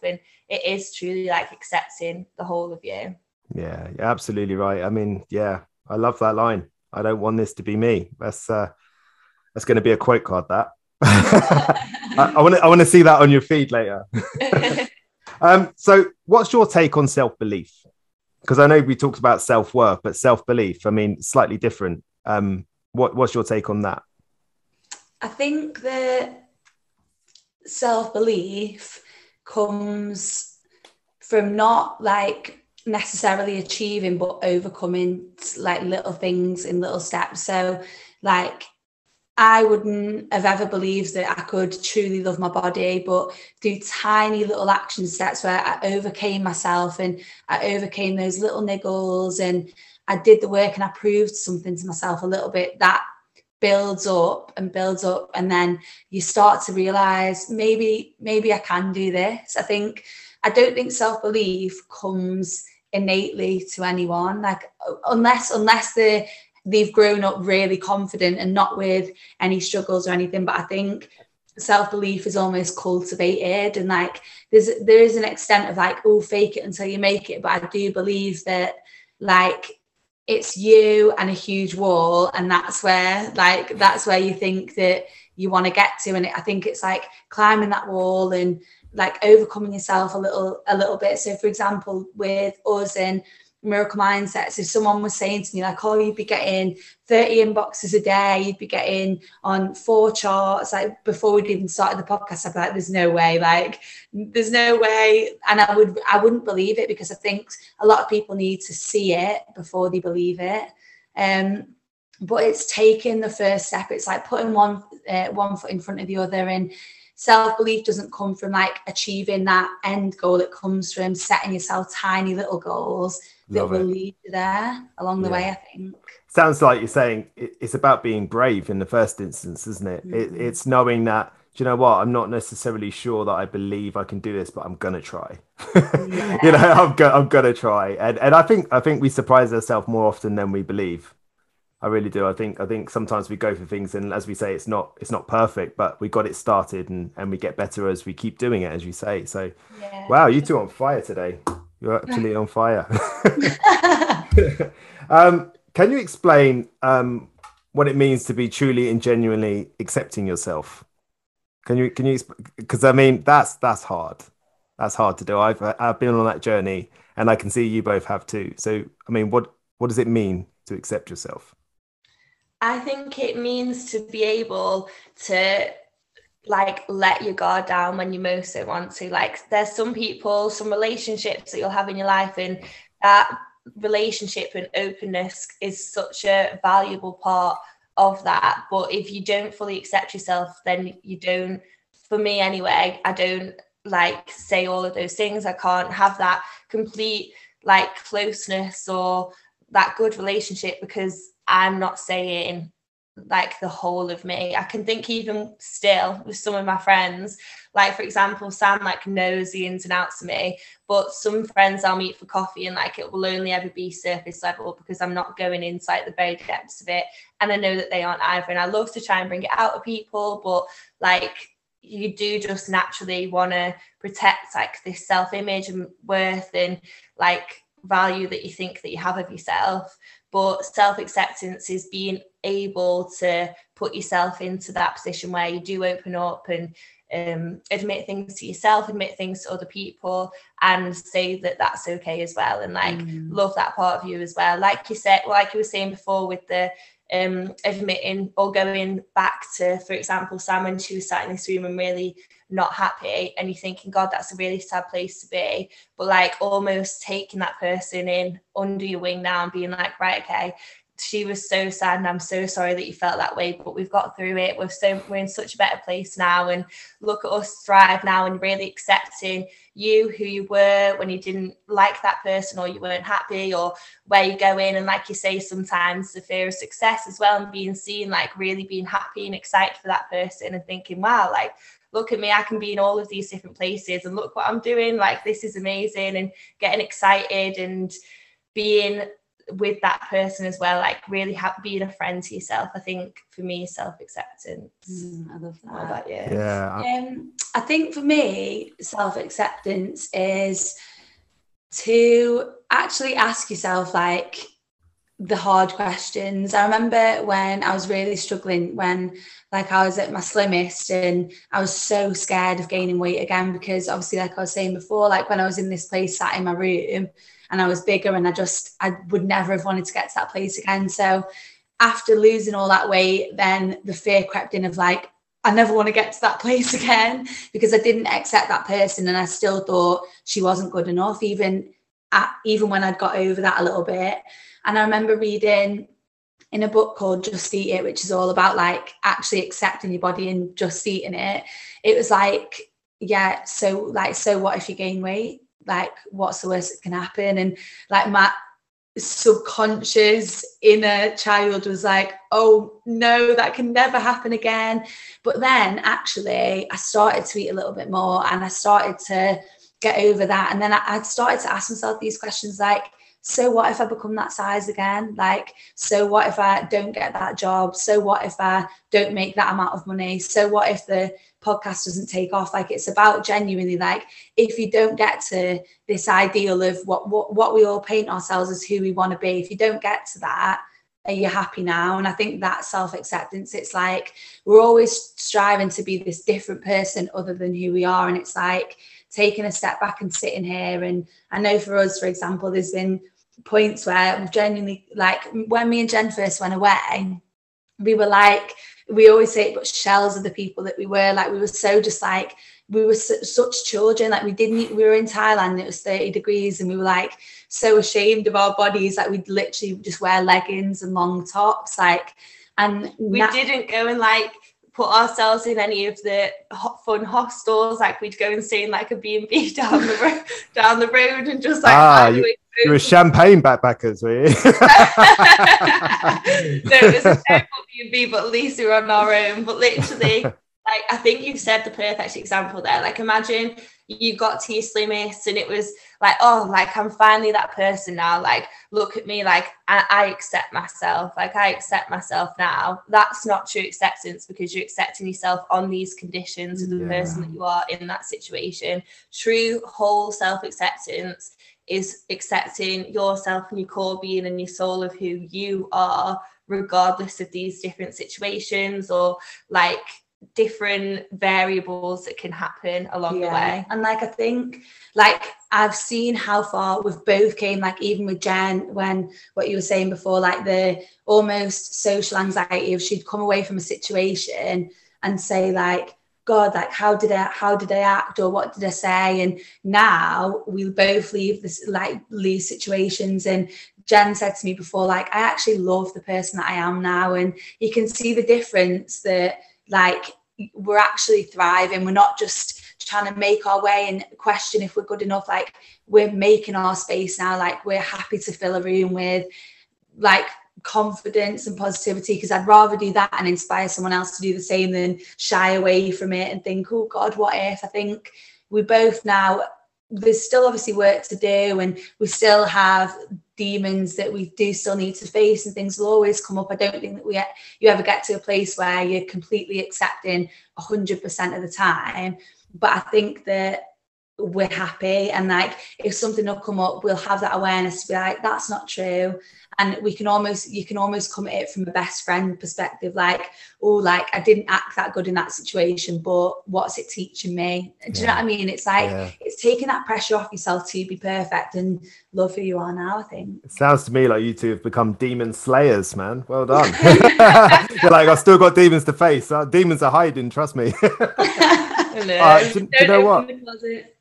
And it is truly like accepting the whole of you. Yeah, you're absolutely right. I mean, yeah, I love that line. I don't want this to be me. That's going to be a quote card, that. I want to see that on your feed later. So what's your take on self-belief? Because I know we talked about self-worth, but self-belief, I mean, slightly different. What's your take on that? I think that self-belief comes from not like necessarily achieving, but overcoming like little things in little steps. So like, I wouldn't have ever believed that I could truly love my body, but through tiny little action steps where I overcame myself and I overcame those little niggles and I did the work and I proved something to myself a little bit, that builds up. And then you start to realize maybe I can do this. I don't think self-belief comes innately to anyone, like unless they've grown up really confident and not with any struggles or anything. But I think self-belief is almost cultivated, and like there is an extent of like, oh, fake it until you make it. But I do believe that like it's you and a huge wall, and that's where you think that you want to get to. And I think it's like climbing that wall and like overcoming yourself a little bit. So for example, with us in Miracle Mindsets, if someone was saying to me like, oh, you'd be getting 30 inboxes a day, you'd be getting on 4 charts, like before we'd even started the podcast, I'd be like, there's no way. And I wouldn't believe it, because I think a lot of people need to see it before they believe it. But it's taking the first step. It's like putting one foot in front of the other, and self-belief doesn't come from like achieving that end goal. It comes from setting yourself tiny little goals that will lead you there along the way, I think. Sounds like you're saying it's about being brave in the first instance, isn't it? Mm-hmm. It's knowing that, do you know what, I'm not necessarily sure that I believe I can do this, but I'm gonna try. I'm gonna try. And I think we surprise ourselves more often than we believe. I really do. I think sometimes we go for things, and as we say, it's not perfect, but we got it started, and we get better as we keep doing it, as you say. So wow, you two are on fire today. You're actually on fire. Can you explain what it means to be truly and genuinely accepting yourself? Can you because I mean that's hard. That's hard to do. I've been on that journey, and I can see you both have too. So I mean, what does it mean to accept yourself? I think it means to be able to like let your guard down when you most don't want to. Like there's some people, some relationships that you'll have in your life, and that relationship and openness is such a valuable part of that. But if you don't fully accept yourself, then you don't, for me anyway, I don't like say all of those things. I can't have that complete like closeness or that good relationship because I'm not saying like the whole of me. I can think even still with some of my friends, like for example, Sam like knows the ins and outs of me, but some friends I'll meet for coffee and like it will only ever be surface level because I'm not going inside the very depths of it, and I know that they aren't either. And I love to try and bring it out of people, but like you do just naturally want to protect like this self-image and worth and like value that you think that you have of yourself. But self-acceptance is being able to put yourself into that position where you do open up and admit things to yourself, admit things to other people, and say that that's okay as well, and like love that part of you as well. Like you said, like you were saying before with the admitting or going back to, for example, Sam, when she was sat in this room and really not happy, and you're thinking, God, that's a really sad place to be, but like almost taking that person in under your wing now and being like, right, okay, she was so sad and I'm so sorry that you felt that way, but we've got through it. We're in such a better place now, and look at us thrive now, and really accepting you, who you were when you didn't like that person or you weren't happy, or where you go in. And like you say, sometimes the fear of success as well, and being seen, like really being happy and excited for that person and thinking, wow, like look at me, I can be in all of these different places and look what I'm doing, like this is amazing, and getting excited and being with that person as well, like really being a friend to yourself. I think for me, self-acceptance. I love that. What about you? Yeah. I think for me, self-acceptance is to actually ask yourself like the hard questions. I remember when I was really struggling, when like I was at my slimmest and I was so scared of gaining weight again, because obviously, like I was saying before, like when I was in this place sat in my room and I was bigger, and I would never have wanted to get to that place again. So after losing all that weight, then the fear crept in of like, I never want to get to that place again, because I didn't accept that person and I still thought she wasn't good enough, even when I'd got over that a little bit. And I remember reading in a book called Just Eat It, which is all about like actually accepting your body and just eating it. It was like, yeah, so what if you gain weight? Like, what's the worst that can happen? And like my subconscious inner child was like, oh no, that can never happen again. But then actually I started to eat a little bit more, and I started to get over that. And then I started to ask myself these questions like, so what if I become that size again? Like, so what if I don't get that job? So what if I don't make that amount of money? So what if the podcast doesn't take off? Like, it's about genuinely like, if you don't get to this ideal of what we all paint ourselves as who we want to be, if you don't get to that, are you happy now? And I think that self-acceptance, it's like we're always striving to be this different person other than who we are. And it's like taking a step back and sitting here. And I know for us, for example, there's been points where we've genuinely, like when me and Jen first went away, we were like, we always say it, but shells of the people that we were. Like, we were so just like, we were such children. Like, we were in Thailand and it was 30 degrees and we were like so ashamed of our bodies. Like, we'd literally just wear leggings and long tops. Like, and we didn't go and like put ourselves in any of the fun hostels. Like, we'd go and stay in like a B&B down the road and just like you were champagne backpackers, were you? No, it was a terrible B&B, but at least we were on our own. But literally, like, I think you said the perfect example there. Like, imagine you got to your slimmest and it was like, oh, like, I'm finally that person now. Like, look at me, like, I accept myself. Like, I accept myself now. That's not true acceptance, because you're accepting yourself on these conditions of the person that you are in that situation. True whole self-acceptance is accepting yourself and your core being and your soul of who you are, regardless of these different situations or like different variables that can happen along the way. And like, I think like I've seen how far we've both came, like even with Jen, when what you were saying before, like the almost social anxiety of she'd come away from a situation and say like, God, like how did I act, or what did I say? And now we both leave situations, and Jen said to me before, like, I actually love the person that I am now. And you can see the difference that like we're actually thriving. We're not just trying to make our way and question if we're good enough. Like, we're making our space now. Like, we're happy to fill a room with like confidence and positivity, because I'd rather do that and inspire someone else to do the same than shy away from it and think, oh God, what if? I think we both now, there's still obviously work to do, and we still have demons that we do still need to face, and things will always come up. I don't think that you ever get to a place where you're completely accepting 100% of the time, but I think that we're happy. And like, if something will come up, we'll have that awareness to be like, that's not true. And you can almost come at it from a best friend perspective, like, oh, like I didn't act that good in that situation, but what's it teaching me? Do you know what I mean? It's like, it's taking that pressure off yourself to be perfect and love who you are now, I think. It sounds to me like you two have become demon slayers, man. Well done. You're like, I've still got demons to face. Demons are hiding, trust me. Do you know what?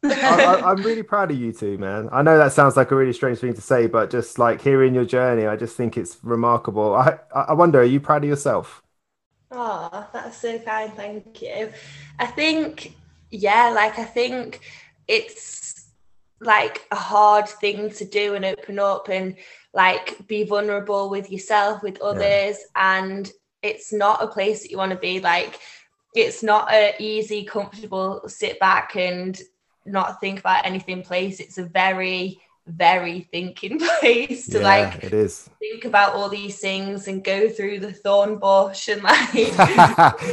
I'm really proud of you two, man. I know that sounds like a really strange thing to say, but just like hearing your journey, I just think it's remarkable. I wonder, are you proud of yourself? Oh, that's so kind. Thank you. I think, I think it's like a hard thing to do and open up and like be vulnerable with yourself, with others. And it's not a place that you want to be. Like, it's not an easy, comfortable sit back and not think about anything place. It's a very, very thinking place to it is. Think about all these things and go through the thorn bush and like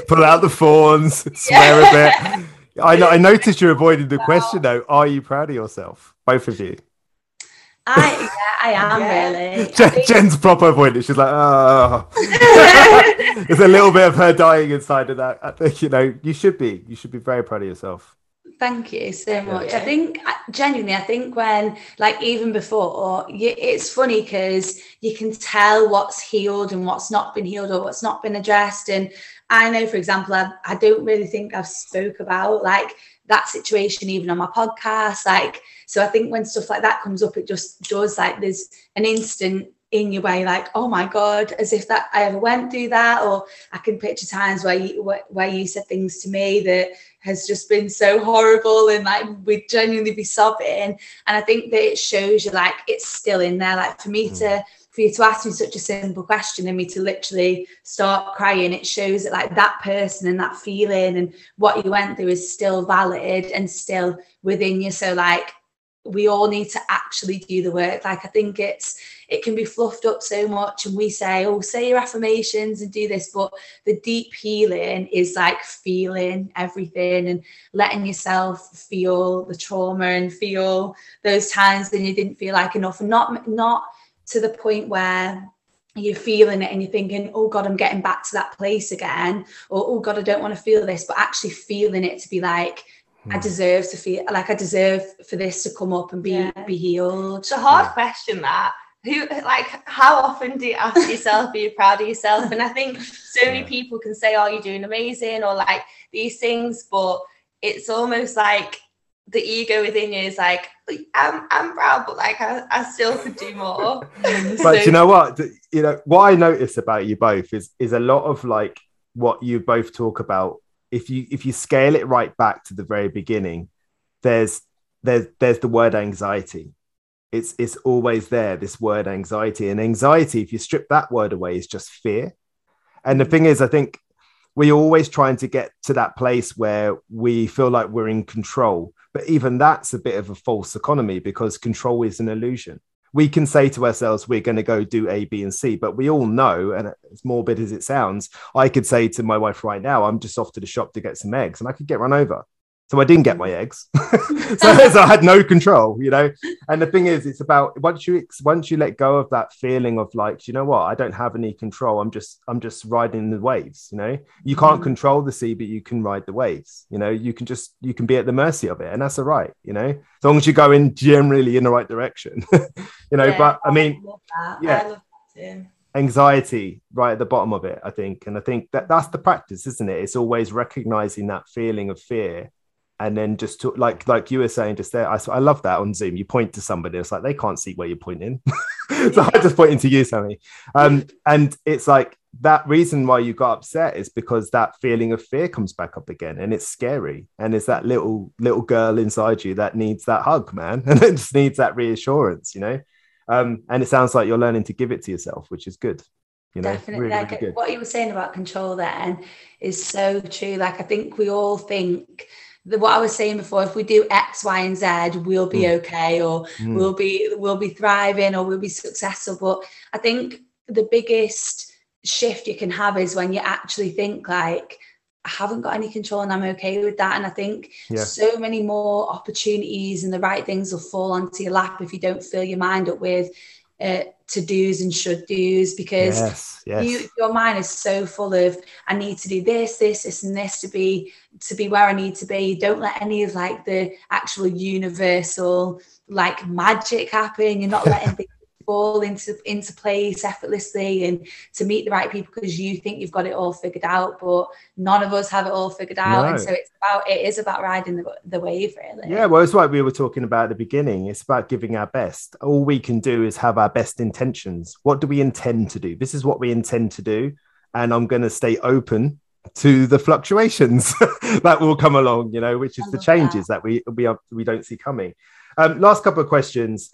pull out the thorns, swear a bit. I noticed you avoided the question though. Are you proud of yourself, both of you? I am really. Jen's proper avoided. She's like, oh. There's a little bit of her dying inside of that. I think, you should be very proud of yourself. Thank you so much. I think genuinely, when like even before, it's funny because you can tell what's healed and what's not been healed or what's not been addressed. And I know, for example, I don't really think I've spoke about like that situation even on my podcast. Like, so I think when stuff like that comes up, it just does like there's an instant in your way, like, oh my God, as if that I ever went through that. Or I can picture times where you said things to me that has just been so horrible and like we'd genuinely be sobbing. And I think that it shows you like it's still in there. Like for you to ask me such a simple question and me to literally start crying, it shows that like that person and that feeling and what you went through is still valid and still within you. So like we all need to actually do the work. Like I think it can be fluffed up so much and we say, oh, say your affirmations and do this, but the deep healing is like feeling everything and letting yourself feel the trauma and feel those times when you didn't feel like enough, and not to the point where you're feeling it and you're thinking, oh God, I'm getting back to that place again, or oh God, I don't want to feel this, but actually feeling it to be like, I deserve to feel like I deserve for this to come up and be healed. It's a hard question that. How often do you ask yourself, are you proud of yourself? And I think so many people can say, oh, you're doing amazing, or like these things, but it's almost like the ego within you is like, I'm proud, but like I still could do more. But you know what? What I notice about you both is a lot of like what you both talk about. If you scale it right back to the very beginning, there's the word anxiety. It's always there, this word anxiety. And anxiety, if you strip that word away, is just fear. And the thing is, I think we're always trying to get to that place where we feel like we're in control. But even that's a bit of a false economy, because control is an illusion. We can say to ourselves, we're going to go do A, B, and C, but we all know, and as morbid as it sounds, I could say to my wife right now, I'm just off to the shop to get some eggs, and I could get run over. So I didn't get my eggs. so I had no control, And the thing is, it's about once you let go of that feeling of like, you know what, I don't have any control. I'm just riding the waves. You can't control the sea, but you can ride the waves. You can be at the mercy of it, and that's all right. As long as you're going generally in the right direction. But I mean, I love that too. Anxiety right at the bottom of it, I think, and I think that's the practice, isn't it? It's always recognizing that feeling of fear. And then just to, like you were saying just there, I love that on Zoom. You point to somebody, it's like they can't see where you're pointing. So I just pointing to you, Sammie. And it's like that reason why you got upset is because that feeling of fear comes back up again, and it's scary. And it's that little girl inside you that needs that hug, man, and it just needs that reassurance, And it sounds like you're learning to give it to yourself, which is good. Definitely. Really, really good. What you were saying about control then is so true. Like I think we all think what I was saying before, if we do X, Y, and Z, we'll be okay, or we'll be thriving, or we'll be successful. But I think the biggest shift you can have is when you actually think like, I haven't got any control and I'm okay with that. And I think so many more opportunities and the right things will fall onto your lap if you don't fill your mind up with to-dos and should-dos, because your mind is so full of, I need to do this and this to be where I need to be. Don't let any of like the actual universal like magic happen. You're not letting things fall into place effortlessly and to meet the right people because you think you've got it all figured out, but none of us have it all figured out. And so it is about riding the wave, really. Yeah, well, it's like we were talking about at the beginning. It's about giving our best. All we can do is have our best intentions. What do we intend to do? This is what we intend to do, and I'm going to stay open to the fluctuations that will come along, you know, which is the changes that we don't see coming. Last couple of questions.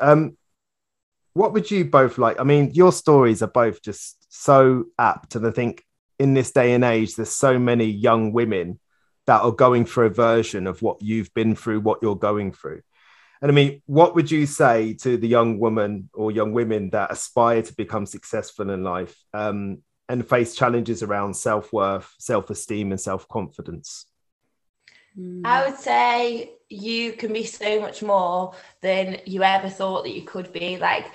What would you both like? I mean, your stories are both just so apt. And I think in this day and age, there's so many young women that are going through a version of what you've been through, what you're going through. And I mean, what would you say to the young woman or young women that aspire to become successful in life and face challenges around self-worth, self-esteem and self-confidence? I would say you can be so much more than you ever thought that you could be. Like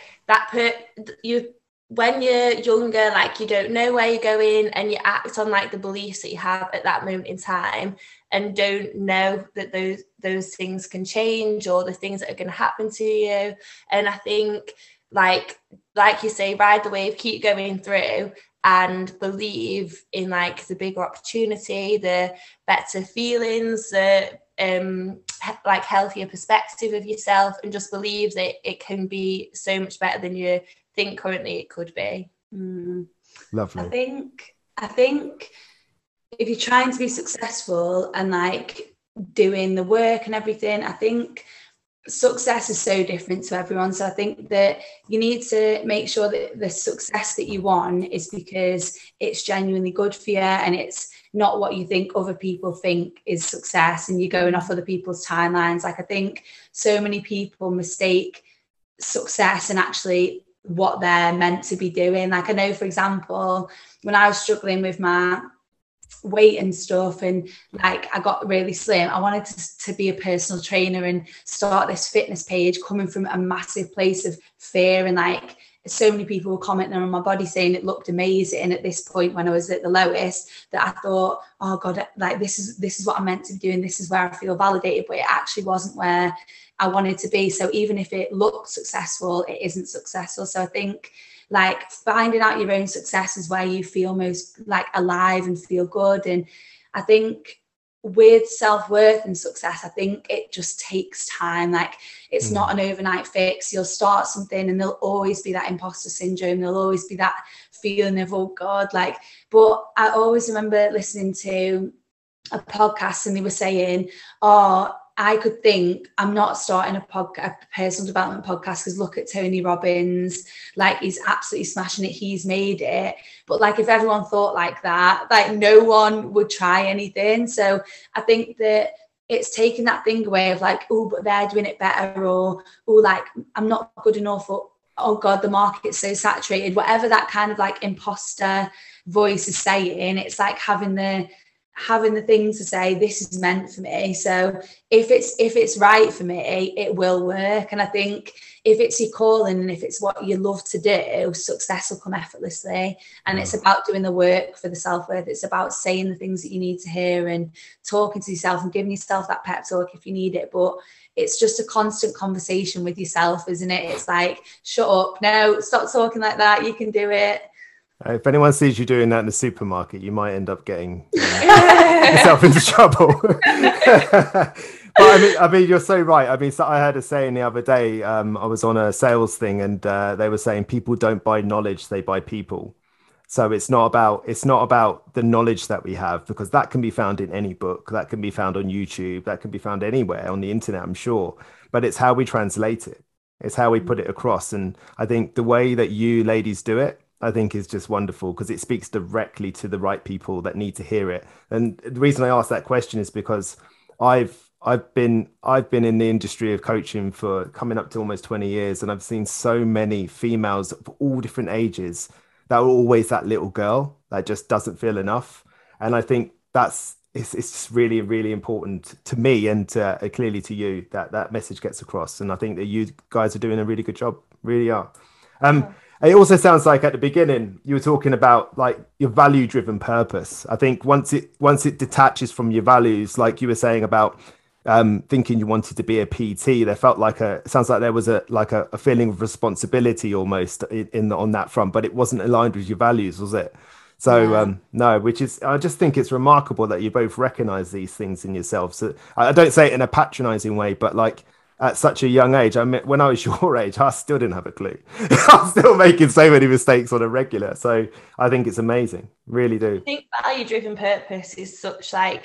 when you're younger, like you don't know where you're going and you act on like the beliefs that you have at that moment in time and don't know that those things can change or the things that are going to happen to you. And I think like you say, ride the wave, keep going through and believe in like the bigger opportunity, the better feelings, the like healthier perspective of yourself, and just believe that it can be so much better than you think currently it could be. Lovely. I think if you're trying to be successful and like doing the work and everything, I think success is so different to everyone. So I think that you need to make sure that the success that you want is because it's genuinely good for you and it's not what you think other people think is success and you're going off other people's timelines. Like I think so many people mistake success and actually what they're meant to be doing. Like I know, for example, when I was struggling with my weight and stuff and like I got really slim, I wanted to be a personal trainer and start this fitness page coming from a massive place of fear, and like so many people were commenting on my body saying it looked amazing at this point when I was at the lowest, that I thought, oh god, like this is what I'm meant to be doing, this is where I feel validated, but it actually wasn't where I wanted to be. So even if it looked successful, it isn't successful. So I think like finding out your own success is where you feel most like alive and feel good. And I think with self-worth and success, I think it just takes time. Like it's not an overnight fix. You'll start something and there'll always be that imposter syndrome. There'll always be that feeling of, oh God, like, but I always remember listening to a podcast and they were saying, oh, I could think I'm not starting a personal development podcast because look at Tony Robbins, like he's absolutely smashing it, he's made it. But like if everyone thought like that, like no one would try anything. So I think that it's taking that thing away of like, oh, but they're doing it better, or oh, like I'm not good enough, or oh God, the market's so saturated. Whatever that kind of like imposter voice is saying, it's like having the things to say, this is meant for me. So if it's right for me, it will work. And I think if it's your calling and if it's what you love to do, success will come effortlessly. And it's about doing the work for the self-worth. It's about saying the things that you need to hear and talking to yourself and giving yourself that pep talk if you need it. But it's just a constant conversation with yourself, isn't it? It's like, shut up, no, stop talking like that, you can do it. If anyone sees you doing that in the supermarket, you might end up getting yourself into trouble. But I mean, you're so right. I mean, so I heard a saying the other day. I was on a sales thing, and they were saying people don't buy knowledge; they buy people. So it's not about the knowledge that we have, because that can be found in any book, that can be found on YouTube, that can be found anywhere on the internet, I'm sure. But it's how we translate it. It's how we put it across. And I think the way that you ladies do it, I think is just wonderful, because it speaks directly to the right people that need to hear it. And the reason I asked that question is because I've been in the industry of coaching for coming up to almost 20 years, and I've seen so many females of all different ages that are always that little girl that just doesn't feel enough. And I think it's just really, really important to me and clearly to you that message gets across. And I think that you guys are doing a really good job, really are. It also sounds like at the beginning you were talking about like your value driven purpose. I think once it detaches from your values, like you were saying about thinking you wanted to be a PT, there felt like it sounds like there was a feeling of responsibility almost on that front, but it wasn't aligned with your values, was it? So no, which is, I just think it's remarkable that you both recognize these things in yourselves. So, I don't say it in a patronizing way, but like at such a young age, I mean, when I was your age, I still didn't have a clue. I'm still making so many mistakes on a regular. So I think it's amazing, really do. I think value driven purpose is such like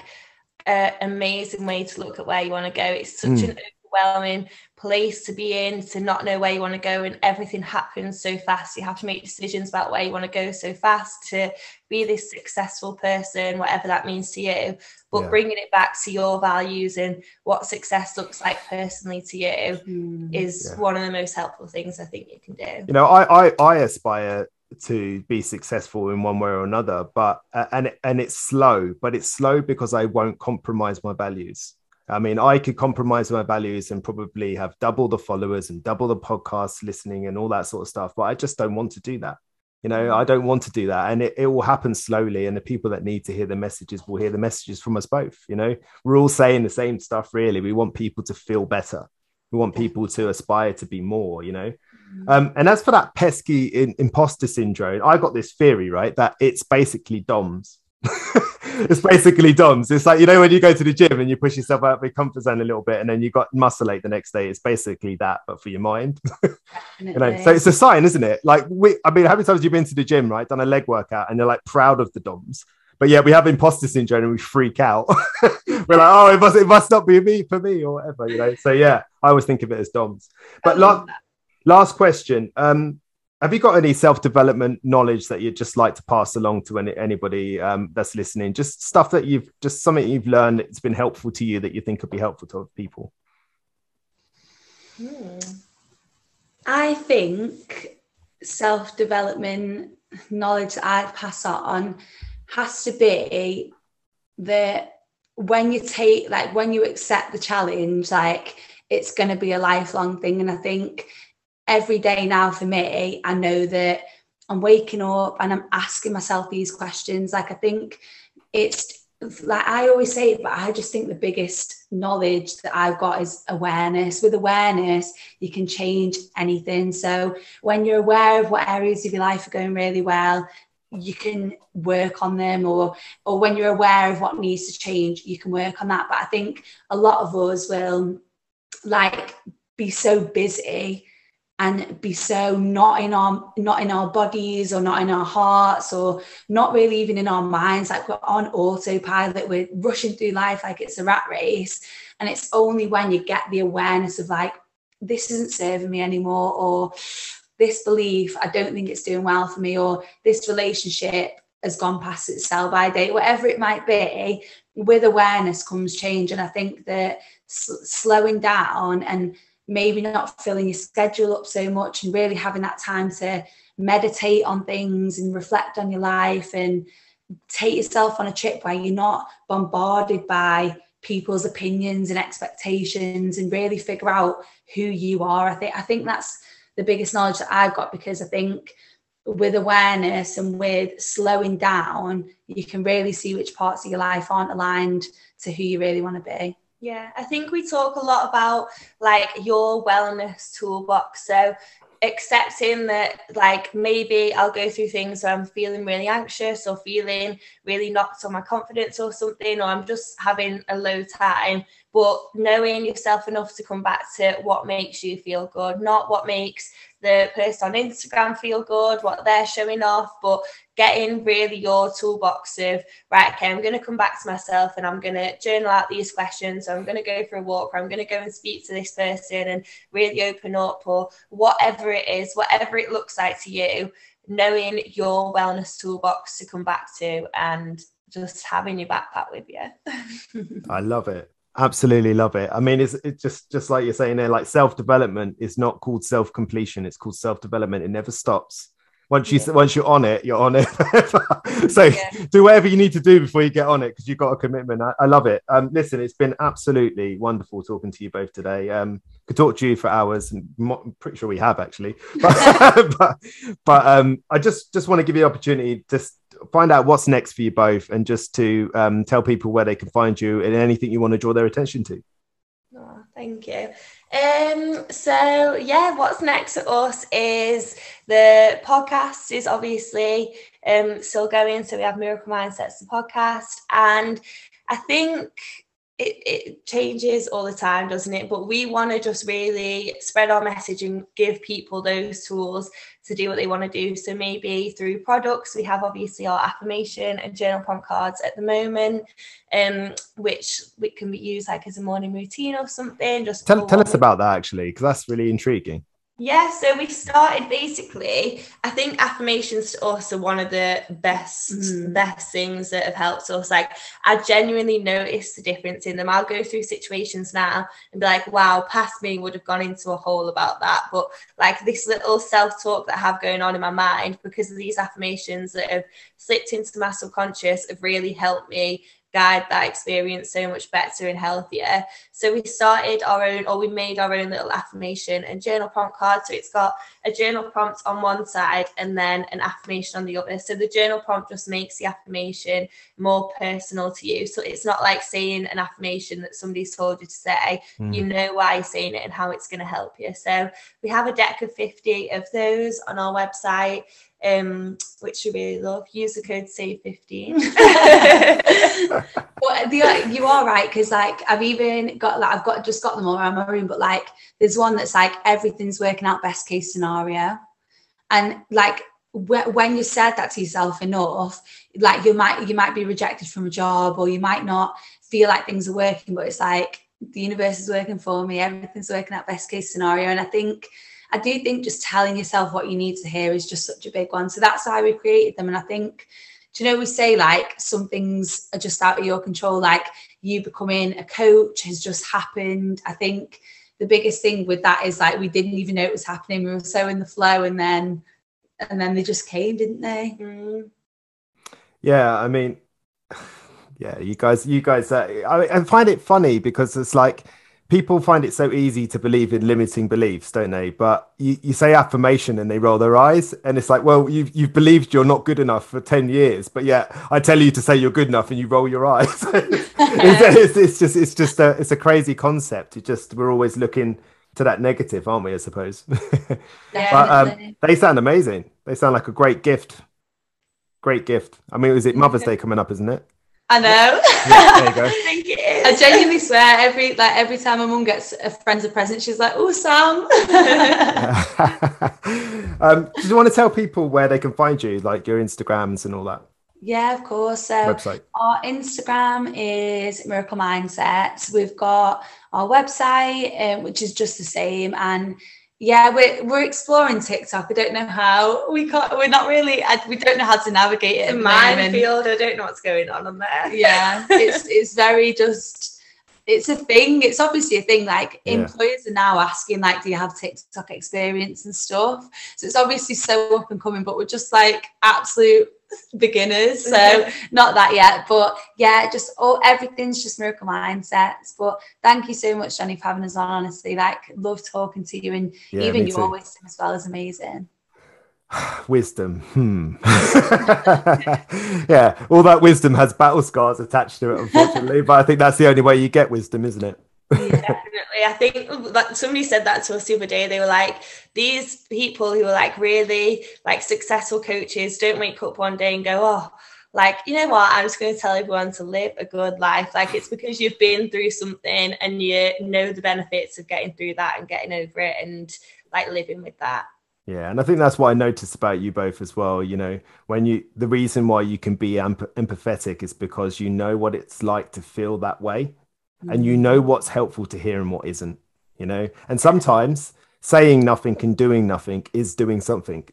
an amazing way to look at where you want to go. It's such an overwhelming place to be in, to not know where you want to go, and everything happens so fast. You have to make decisions about where you want to go so fast to be this successful person, whatever that means to you. But bringing it back to your values and what success looks like personally to you is one of the most helpful things I think you can do. You know, I aspire to be successful in one way or another, but and it's slow, but it's slow because I won't compromise my values. I mean, I could compromise my values and probably have double the followers and double the podcast listening and all that sort of stuff, but I just don't want to do that. You know, I don't want to do that. And it will happen slowly. And the people that need to hear the messages will hear the messages from us both. You know, we're all saying the same stuff, really. We want people to feel better. We want people to aspire to be more, you know. And as for that pesky imposter syndrome, I got this theory, right, that it's basically DOMS. It's basically DOMS. It's like, you know, when you go to the gym and you push yourself out of your comfort zone a little bit and then you got muscle ache the next day. It's basically that, but for your mind. You know, so it's a sign, isn't it? Like, I mean, how many times have you been to the gym, right, done a leg workout and you're like proud of the DOMS, but yeah, we have imposter syndrome and we freak out. We're like, oh, it must not be me for me or whatever, you know. So yeah, I always think of it as DOMS. But last question. Have you got any self-development knowledge that you'd just like to pass along to anybody that's listening? Just stuff that something you've learned that's been helpful to you that you think could be helpful to other people? I think self-development knowledge that I'd pass on has to be that when you accept the challenge, like, it's going to be a lifelong thing. And I think every day now for me, I know that I'm waking up and I'm asking myself these questions. Like, I think it's like, I always say it, but I just think the biggest knowledge that I've got is awareness. With awareness, you can change anything. So when you're aware of what areas of your life are going really well, you can work on them, or when you're aware of what needs to change, you can work on that. But I think a lot of us will like be so busy and be so not in our bodies, or not in our hearts, or not really even in our minds. Like, we're on autopilot, we're rushing through life like it's a rat race. And it's only when you get the awareness of like, this isn't serving me anymore, or this belief, I don't think it's doing well for me, or this relationship has gone past its sell-by date, whatever it might be, with awareness comes change. And I think that slowing down and maybe not filling your schedule up so much, and really having that time to meditate on things and reflect on your life, and take yourself on a trip where you're not bombarded by people's opinions and expectations, and really figure out who you are. I think that's the biggest knowledge that I've got, because I think with awareness and with slowing down, you can really see which parts of your life aren't aligned to who you really want to be. Yeah, I think we talk a lot about like your wellness toolbox. So accepting that, like, maybe I'll go through things where I'm feeling really anxious, or feeling really knocked on my confidence or something, or I'm just having a low time, but knowing yourself enough to come back to what makes you feel good, not what makes the person on Instagram feel good, what they're showing off, but getting really your toolbox of, right, okay, I'm going to come back to myself and I'm going to journal out these questions, or I'm going to go for a walk, or I'm going to go and speak to this person and really open up, or whatever it is, whatever it looks like to you, knowing your wellness toolbox to come back to, and just having your backpack with you. I love it. Absolutely love it. I mean, it's just like you're saying there, like, self-development is not called self-completion. It's called self-development. It never stops. once you're on it, you're on it. So do whatever you need to do before you get on it, because you've got a commitment. I love it. Listen, it's been absolutely wonderful talking to you both today. Could talk to you for hours, and I'm pretty sure we have actually. But I just want to give you the opportunity to find out what's next for you both, and just to tell people where they can find you and anything you want to draw their attention to. Oh, thank you. So yeah, what's next for us is the podcast is obviously still going. So we have Miracle Mindsets, the podcast, and I think it changes all the time, doesn't it? But we want to just really spread our message and give people those tools to do what they want to do. So maybe through products, we have obviously our affirmation and journal prompt cards at the moment, which can be used like as a morning routine or something. Just tell us about that actually, because that's really intriguing. Yeah, so we started basically, I think affirmations to us are one of the best things that have helped us. Like, I genuinely noticed the difference in them. I'll go through situations now and be like, wow, past me would have gone into a hole about that. But like this little self-talk that I have going on in my mind, because of these affirmations that have slipped into my subconscious, have really helped me guide that experience so much better and healthier. So we started our own, or we made our own little affirmation and journal prompt card. So it's got a journal prompt on one side and then an affirmation on the other. So the journal prompt just makes the affirmation more personal to you. So it's not like saying an affirmation that somebody's told you to say. You know why you're saying it and how it's going to help you. So we have a deck of 50 of those on our website, which we really love. Use the code SAVE15. But you are right, because like I've just got them all around my room, but like there's one that's like everything's working out best case scenario, and like when you said that to yourself enough, like you might be rejected from a job, or you might not feel like things are working, but it's like the universe is working for me, everything's working out best case scenario. And I do think just telling yourself what you need to hear is just such a big one. So that's why we created them. And I think, do you know, we say like some things are just out of your control, like you becoming a coach has just happened. I think the biggest thing with that is like we didn't even know it was happening. We were so in the flow, and then they just came, didn't they? Yeah, I mean, yeah, you guys. I find it funny because it's like people find it so easy to believe in limiting beliefs, don't they? But you say affirmation and they roll their eyes, and it's like, well, you've believed you're not good enough for 10 years, but yeah, I tell you to say you're good enough and you roll your eyes. It's a crazy concept. We're always looking to that negative, aren't we, I suppose? But they sound amazing. They sound like a great gift. I mean, is it Mother's Day coming up, isn't it? I know. Yeah, there you go. I think it is. I genuinely swear every time my mum gets a friend's a present, she's like, "Oh, Sam." Do you want to tell people where they can find you, like your Instagrams and all that? Yeah, of course. So website. Our Instagram is Miracle Mindsets. We've got our website, which is just the same, and yeah, we're exploring TikTok. I don't know how. We don't know how to navigate it. It's a minefield. I don't know what's going on there. Yeah, it's very just. It's a thing. It's obviously a thing. Like employers are now asking, like, do you have TikTok experience and stuff? So it's obviously so up and coming, but we're just like absolute beginners. So not that yet, but yeah, everything's just Miracle Mindsets. But thank you so much, Johnny, for having us on. Honestly, like, love talking to you, and even your wisdom as well is amazing. Wisdom. Yeah, all that wisdom has battle scars attached to it, unfortunately, but I think that's the only way you get wisdom, isn't it? Yeah, definitely. I think like somebody said that to us the other day. They were like, these people who are like really like successful coaches don't wake up one day and go, oh, like, you know what, I'm just going to tell everyone to live a good life. Like, it's because you've been through something and you know the benefits of getting through that and getting over it and like living with that. Yeah, and I think that's what I noticed about you both as well. You know, the reason why you can be empathetic is because you know what it's like to feel that way, and you know what's helpful to hear and what isn't. You know, and sometimes saying nothing and doing nothing is doing something.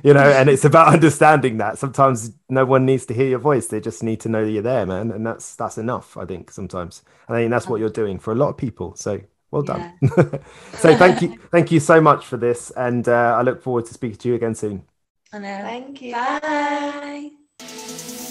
You know, and it's about understanding that sometimes no one needs to hear your voice; they just need to know that you're there, man, and that's enough. I think sometimes, and I think that's what you're doing for a lot of people. So. Well done. Yeah. So thank you so much for this, and I look forward to speaking to you again soon. I know. Thank you. Bye.